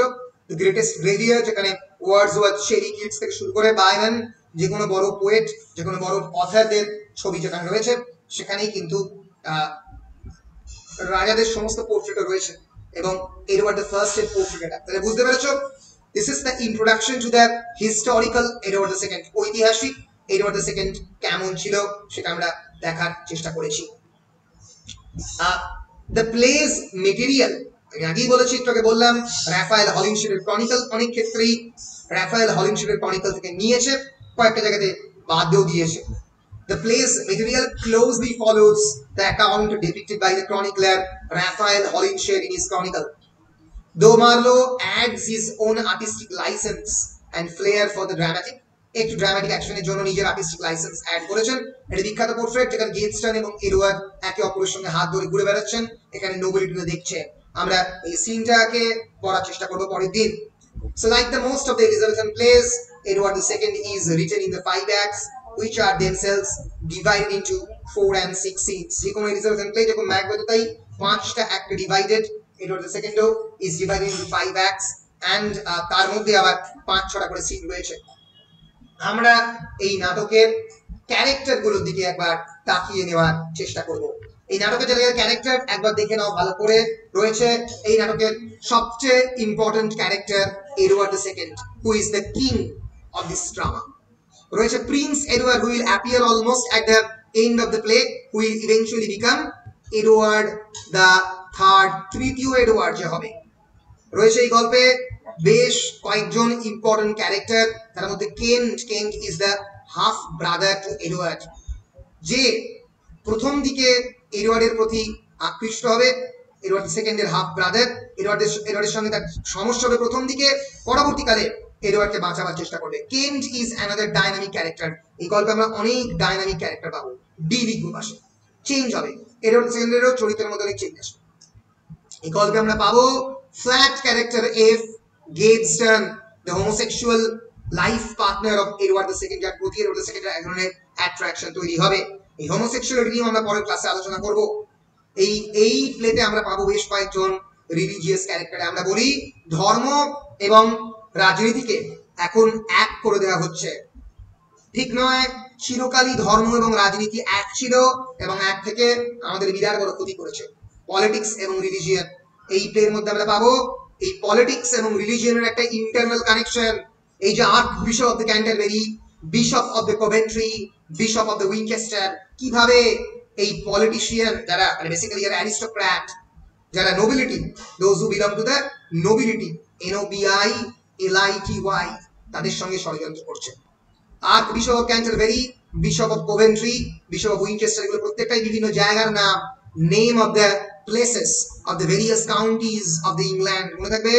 দ্য গ্রেটেস্ট গ্রেভিয়ার, যেখানে ওয়ার্ডসওয়ার্থ, শেরি কিটস থেকে শুরু করে বায়রন, যে কোনো বড় পোয়েট, যে কোনো বড় অথারদের ছবি যেখানে রয়েছে, সেখানেই কিন্তু রাজাদের সমস্ত পোর্ট্রেটও রয়েছে এবং এডওয়ার্ড দ্য ফার্স্ট এর পোর্ট্রেট এটা। তাহলে বুঝতে পেরেছো, this is the introduction to the historical Edward the second. ঐতিহাসিক এডওয়ার্ড দ্য সেকেন্ড কেমন ছিল সেটা আমরা দেখার চেষ্টা করেছি। দ্য প্লেজ মেটেরিয়াল, আমি আগেই বলেছি, একটু আগে বললাম, রাফায়েল হলিনশেডের ক্রনিকল অনেক ক্ষেত্রেই রাফায়েল হলিনশেডের ক্রনিকল থেকে নিয়েছে, কয়েকটা জায়গাতে বাদও দিয়েছে। The play's material closely follows the account depicted by the chronicler Raphael Holinshed in his chronicle. Though Marlowe adds his own artistic license and flair for the dramatic, একটু dramatic অ্যাকশনের জন্য নিজের artistic licence add করেছেন। এটা বিখ্যাত portrait যেখানে গেটস্টন এবং Edward একে অপরের সঙ্গে হাত ধরে ঘুরে বেড়াচ্ছেন, এখানে নোবেলিটিকে দেখছে। আমরা এই সিনটাকে পড়ার চেষ্টা করব পরের দিন। So like the most of the Elizabethan plays, Edward II is written in the 5 acts, which are themselves divided into 4 and 6 scenes. যে কোনো Elizabethan play যেরকম ম্যাকবেথ তাই 5টা অ্যাক্টে divided, Edward II is divided into 5 acts and তার মধ্যে আবার 5-6টা করে scene রয়েছে। আমরা এই নাটকের ক্যারেক্টারগুলোর দিকে একবার তাকিয়ে নেওয়ার চেষ্টা করব। এই নাটকের যারা ক্যারেক্টার একবার দেখে নাও ভালো করে। রয়েছে এই নাটকের সবচেয়ে important character Edward the second, who is the king of this drama. রয়েছে prince Edward, who will appear almost at the end of the play, who will eventually become Edward the third, তৃতীয় Edward যে হবে। রয়েছে এই গল্পে বেশ কয়েকজন important character, তার মধ্যে Kent is the half brother two Edward, যে প্রথম দিকে এডওয়ার্ডের প্রতি আকৃষ্ট হবে, এডওয়ার্ড সেকেন্ডের হাফ ব্রাদার। এডওয়ার্ডের সঙ্গে তার সমস্যা হবে প্রথম দিকে, পরবর্তীকালে এডওয়ার্ডকে বাঁচাবার চেষ্টা করবে। Kent is another dynamic character. এই গল্পে আমরা অনেক ডাইনামিক ক্যারেক্টার পাবো, ডি লিখবো পাশে, চেঞ্জ হবে, এডওয়ার্ড সেকেন্ডেরও চরিত্রের মধ্যে অনেক চেঞ্জ আসবে। এই গল্পে আমরা পাবো flat character F, Gaveston, the homosexual life partner of Edward the second, যার প্রতি এডওয়ার্ড দ্য সেকেন্ডের এক ধরনের অ্যাট্রাকশন তৈরি হবে। এই হোমোসেক্সুয়ালিটি নিয়ে আমরা পরের ক্লাসে আলোচনা করব। এই প্লেতে আমরা পাবো বেশ কয়েকজন রিলিজিয়াস ক্যারেক্টার। আমরা বলি ধর্ম এবং রাজনীতিকে এখন এক করে দেওয়া হচ্ছে, ঠিক নয়। চিরকালই ধর্ম এবং রাজনীতি এক ছিল এবং এক থেকে আমাদের বিরাট বড় ক্ষতি করেছে। পলিটিক্স এবং রিলিজিয়ান, এই প্লের মধ্যে আমরা পাবো এই পলিটিক্স এবং রিলিজিয়ানের একটা ইন্টারনাল কানেকশন। এই যে archbishop of the Canterbury, bishop of the Coventry, bishop of the Winchester, কিভাবে এই পলিটিশিয়ান যারা মানে বেসিক্যালি যারা অ্যারিস্টোক্র্যাট, যারা nobility, those who belong to the nobility, NOBILITY, তাদের সঙ্গে ষড়যন্ত্র করছে। Archbishop of Canterbury, bishop of Coventry, bishop of Winchester, এগুলো প্রত্যেকটাই বিভিন্ন জায়গার নাম, name of the places of the various counties of the England, মনে থাকবে।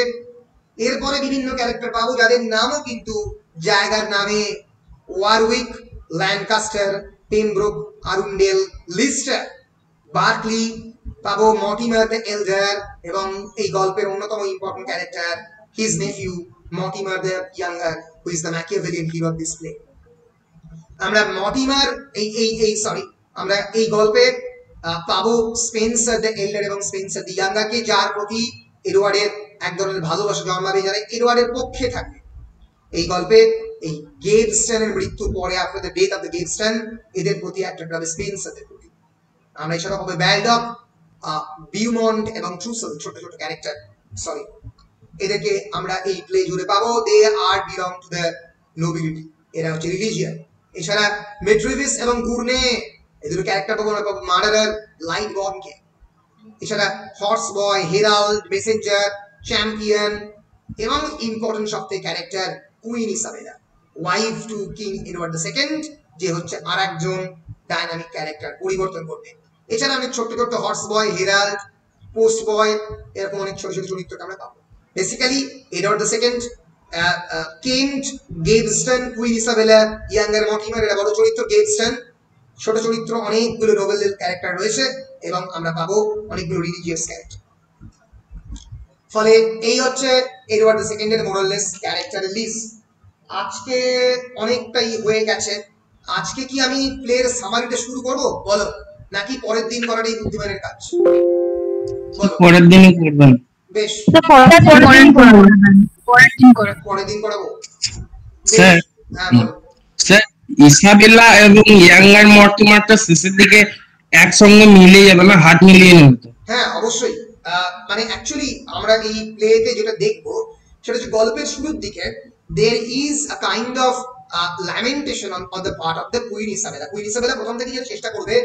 এরপরে বিভিন্ন ক্যারেক্টার পাবো যাদের নামও কিন্তু জায়গার নামে, Warwick, Lancaster, Pembroke, Arundel, Leicester, Berkeley, পাবো মর্টিমার দ্য এল্ডার এবং এই গল্পের অন্যতম important character his nephew Mortimer the younger, who is the Machiavellian hero of this play. আমরা মর্টিমার আমরা এই গল্পে পাবো স্পেন্সার দ্য এল্ডার এবং স্পেন্সার দ্য ইয়াঙ্গারকে, যার প্রতি এডওয়ার্ডের এক ধরনের ভালোবাসা জন্মাবে, যারা এডওয়ার্ডের পক্ষে থাকবে। এই গল্পে এই গেটস্টনের মৃত্যুর পরে, after the death of the Gaveston, এদের প্রতি অ্যাট্রাক্ট হবে স্পেন্সারদের প্রতি। আমরা এছাড়া পাবো ব্যালডক, বিউমন্ট এবং ট্রুসেল, ছোট ছোট ক্যারেক্টার, এদেরকে আমরা এই প্লে জুড়ে পাবো। দে আর বিলং টু দ্য নোবিলিটি, এরা হচ্ছে রিলিজিয়ান। এছাড়া মেট্রিভিস এবং গুর্নে, এদের ক্যারেক্টার পাবো আমরা পাবো মার্ডারার লাইটবর্নকে। এছাড়া horse boy, herald, messenger, champion এবং ইম্পর্টেন্ট সবথেকে character queen Isabella, wife to King Edward the second, যে হচ্ছে আর একজন ডাইনামিক ক্যারেক্টার, পরিবর্তন করবে। এছাড়া অনেক ছোট্ট ছোট্ট horse boy, herald, post boy, এরকম অনেক ছোট ছোট চরিত্রকে আমরা পাবো। Basically Edward the second, Kent, Gaveston, queen Isabella, younger, Mortimer, এরা বড় চরিত্র। গেটস্টন ছোট চরিত্র, অনেকগুলো নোবেল ক্যারেক্টার রয়েছে এবং আমরা পাবো অনেকগুলো রিলিজিয়াস ক্যারেক্টার। ফলে এই হচ্ছে এডওয়ার্ড দ্য সেকেন্ডের মোরাললেস ক্যারেক্টার লিস্ট। আজকে অনেকটাই হয়ে গেছে, আজকে কি আমি প্লের সামারিটা শুরু করব বলো, নাকি পরের দিন করার এই বুদ্ধিমানের কাজ? বলো। পরের দিনই করবেন। বেশ, পরের দিন করাবো। বেশ, স্যার হ্যাঁ বলো। স্যার ইসাবেলা এবং ইয়াঙ্গার মর্টিমারটা শেষের দিকে একসঙ্গে মিলে যাবে না, হাত মিলিয়ে নেবে তো? হ্যাঁ অবশ্যই। মানে অ্যাকচুয়ালি আমরা এই প্লেতে যেটা দেখবো সেটা হচ্ছে গল্পের শুরুর দিকে there is a kind of lamentation on the part of the Queen Isabella. Queen Isabella প্রথম থেকে যে চেষ্টা করবে,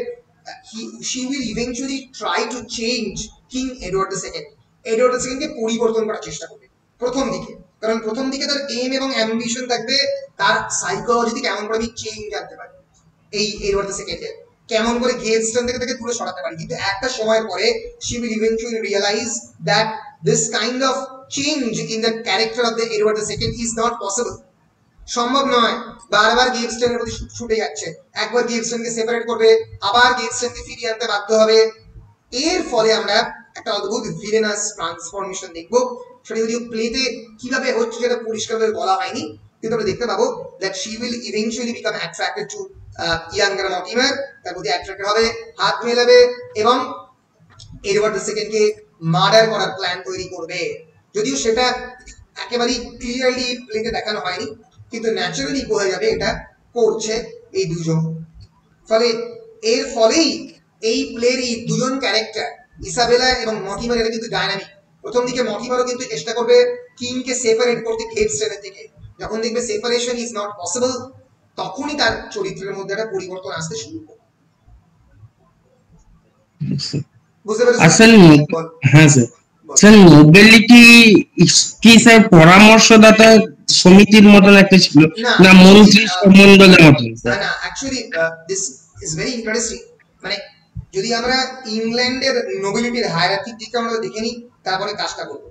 she will eventually try to change King Edward II. Edward II কে পরিবর্তন করার চেষ্টা করবে প্রথম দিকে, কারণ প্রথম দিকে তার এম এবং অ্যাম্বিশন থাকবে তার সাইকোলজিতে কেমন করে আমি চেঞ্জ আনতে পারি, এই এডওয়ার্ড II এর কেমন করে গেটস্টন থেকে তাকে দূরে সরাতে পারি। কিন্তু একটা সময়ের পরে she will eventually realize that this kind of change in the character of the Edward II is not possible. সম্ভব নয়। বারবার গেটস্টনের প্রতি ছুটে যাচ্ছে, একবার গেটস্টনকে সেপারেট করবে, আবার গেটস্টনকে ফিরিয়ে আনতে বাধ্য হবে। এর ফলে আমরা একটা অদ্ভুত ভিলেনাস ট্রান্সফরমেশন দেখবো। সেটা যদিও প্লেতে কিভাবে হচ্ছে সেটা পরিষ্কারভাবে বলা হয়নি, কিন্তু আমরা দেখতে পাবো that she will eventually become attracted to younger Mortimer, তার প্রতি অ্যাট্রাক্টেড হবে, হাত মেলাবে এবং এডওয়ার্ড II কে মার্ডার করার প্ল্যান তৈরি করবে। যদিও সেটা একেবারেই ক্লিয়ারলি প্লেতে দেখানো হয়নি, কিন্তু ন্যাচারালি বোঝা যাবে এটা করছে এই দুজন। ফলে এর ফলেই এই প্লের এই দুজন ক্যারেক্টার ইসাবেলা এবং মর্টিমার, এটা কিন্তু ডায়নামিক। প্রথম দিকে মর্টিমারও কিন্তু চেষ্টা করবে কিংকে সেপারেট করতে গেটস্টনের থেকে, যখন দেখবে সেপারেশন ইজ নট পসিবল তখনই তার চরিত্রের মধ্যে একটা পরিবর্তন আসতে শুরু করবে। বুঝতে পেরেছো? আসলে হ্যাঁ স্যার, স্যার নোবেলিটি কি স্যার পরামর্শদাতা সমিতির মতন একটা ছিল না মন্ত্রী সম্মন্ডলের মতন? না না, actually this is very interesting. মানে যদি আমরা ইংল্যান্ডের নোবেলিটির হায়ারার্কির দিকে আমরা দেখে নিই, তারপরে কাজটা করব।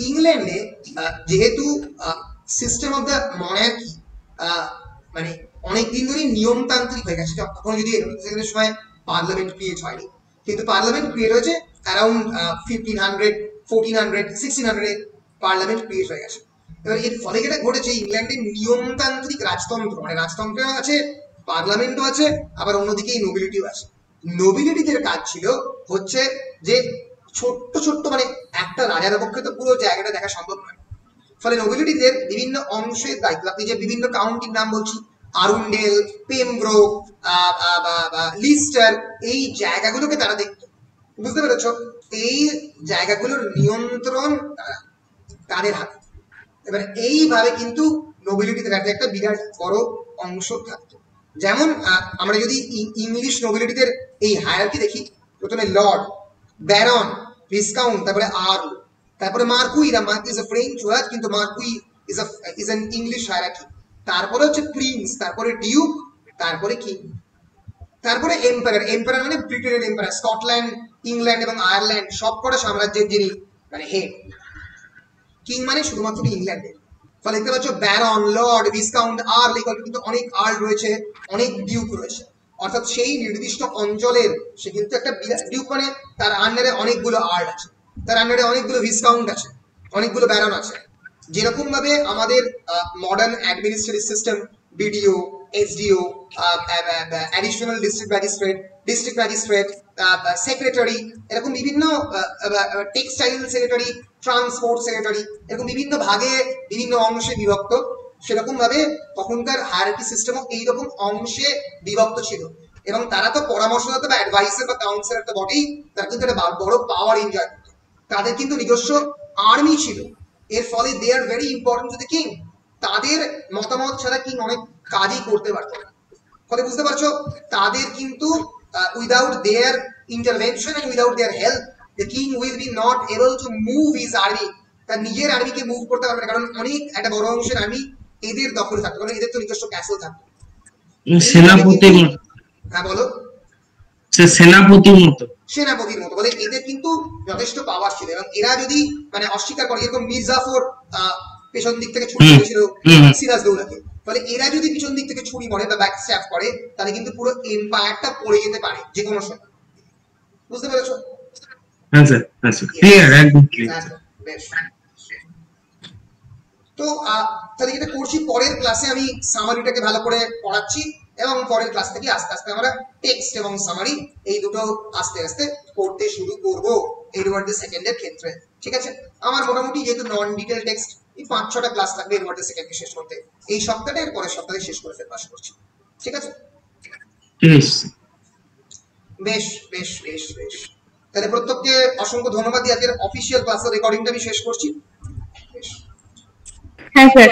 ইংল্যান্ডে যেহেতু সিস্টেম অফ দ্য মনার্কি মানে অনেকদিন ধরে নিয়মতান্ত্রিক হয়ে গেছে, তখন যদি সেখানে সময় পার্লামেন্ট ক্রিয়েট হয়নি, কিন্তু পার্লামেন্ট ক্রিয়েট হয়েছে অ্যারাউন্ড 1500, 1400, 1600 পার্লামেন্ট ক্রিয়েট হয়ে গেছে। এবার এর ফলে যেটা ঘটেছে, ইংল্যান্ডের নিয়মতান্ত্রিক রাজতন্ত্র, মানে রাজতন্ত্র আছে, পার্লামেন্টও আছে, আবার অন্যদিকে এই নোবিলিটিও আছে। নোবিলিটিদের কাজ ছিল হচ্ছে যে ছোট্ট ছোট্ট, মানে একটা রাজার পক্ষে তো পুরো জায়গাটা দেখা সম্ভব নয়, ফলে নোবিলিটিদের বিভিন্ন অংশের দায়িত্ব, আপনি যে বিভিন্ন কাউন্টির নাম বলছি, আরুন্ডেল, পেমব্রোক, লিস্টার, এই জায়গাগুলোকে তারা দেখত। বুঝতে পেরেছ? এই জায়গাগুলোর নিয়ন্ত্রণ তাদের হাতে। এবার এইভাবে কিন্তু নোবিলিটিদের একটা বিরাট বড় অংশ থাকতো। যেমন আমরা যদি ইংলিশ নোবিলিটিদের এই হায়ারার্কি দেখি, প্রথমে লর্ড, ব্যারন, ভিসকাউন্ট, তারপরে আর্ল, তারপরে marquis. Marque is a French word, কিন্তু marquis is an English hierarchy. তারপরে হচ্ছে প্রিন্স, তারপরে ডিউক, তারপরে কিং, তারপরে এম্পায়ার। এম্পায়ার মানে ব্রিটেনের এম্পায়ার, স্কটল্যান্ড, ইংল্যান্ড এবং আয়ারল্যান্ড সবকটা সাম্রাজ্যের যিনি মানে হেড। কিং মানে শুধুমাত্র ইংল্যান্ডের। ফলে দেখতে পাচ্ছ ব্যারন, লর্ড, ভিসকাউন্ট, আর্ল, এই গল্পে কিন্তু অনেক আর্ল রয়েছে, অনেক ডিউক রয়েছে। অর্থাৎ সেই নির্দিষ্ট অঞ্চলের সে কিন্তু একটা ডিউক, মানে তার আন্ডারে অনেকগুলো আর্ল আছে, তার আন্ডারে অনেকগুলো ভিসকাউন্ট আছে, অনেকগুলো ব্যারন আছে। যেরকম ভাবে আমাদের modern administrative system, BDO, SDO, additional district magistrate, secretary, এরকম বিভিন্ন টেক্সটাইল সেক্রেটারি, ট্রান্সপোর্ট সেক্রেটারি, এরকম বিভিন্ন ভাগে বিভিন্ন অংশে বিভক্ত, সেরকম ভাবে তখনকার হায়ারার্কি সিস্টেমও এইরকম অংশে বিভক্ত ছিল। এবং তারা তো পরামর্শদাতা বা অ্যাডভাইসার বা কাউন্সিলর তো বটেই, তারা কিন্তু একটা বড় পাওয়ার এনজয় করত। তাদের কিন্তু নিজস্ব আর্মি ছিল। এর ফলে they are very important to the king. তাদের মতামত ছাড়া কিং অনেক কাজই করতে পারতো না। ফলে বুঝতে পারছো, তাদের কিন্তু without their intervention and without their help the king will be not able to move his army. তার নিজের আর্মিকে মুভ করতে পারবে না, কারণ অনেক একটা বড় অংশের আর্মি এদের দখলে থাকতো, কারণ এদের তো নিজস্ব ক্যাসেল থাকতো। সেনাপতির মতো। হ্যাঁ বলো। সেনাপতির মতো, সেনাপতির মতো। বলে এদের কিন্তু যথেষ্ট পাওয়ার ছিল, এবং এরা যদি মানে অস্বীকার করে, যেরকম মির্জাফর পেছন দিক থেকে ছুরি মেরেছিল সিরাজদৌলাকে, ফলে এরা যদি পিছন দিক থেকে ছুরি মারে বা ব্যাক স্ট্যাপ করে, তাহলে কিন্তু পুরো এম্পায়ারটা পড়ে যেতে পারে যে কোনো সময়। বুঝতে পেরেছো? হ্যাঁ স্যার, হ্যাঁ স্যার, ক্লিয়ার, একদম ক্লিয়ার। বেশ, তো তাহলে যেটা করছি, পরের ক্লাসে আমি সামারিটাকে ভালো করে পড়াচ্ছি এবং পরের ক্লাস থেকে আস্তে আস্তে আমরা টেক্সট এবং সামারি এই দুটো আস্তে আস্তে পড়তে শুরু করব এডওয়ার্ড দ্য সেকেন্ডের ক্ষেত্রে। ঠিক আছে, আমার মোটামুটি যেহেতু নন ডিটেল টেক্সট এই 5-6টা ক্লাস থাকবে এডওয়ার্ড দ্য সেকেন্ডকে শেষ করতে, এই সপ্তাহটা এর পরের সপ্তাহে শেষ করে ফেলতে আশা করছি। ঠিক আছে, বেশ বেশ বেশ বেশ, তাহলে প্রত্যেককে অসংখ্য ধন্যবাদ দিয়ে আজকের অফিসিয়াল ক্লাসের রেকর্ডিংটা আমি শেষ করছি। বেশ, হ্যাঁ স্যার।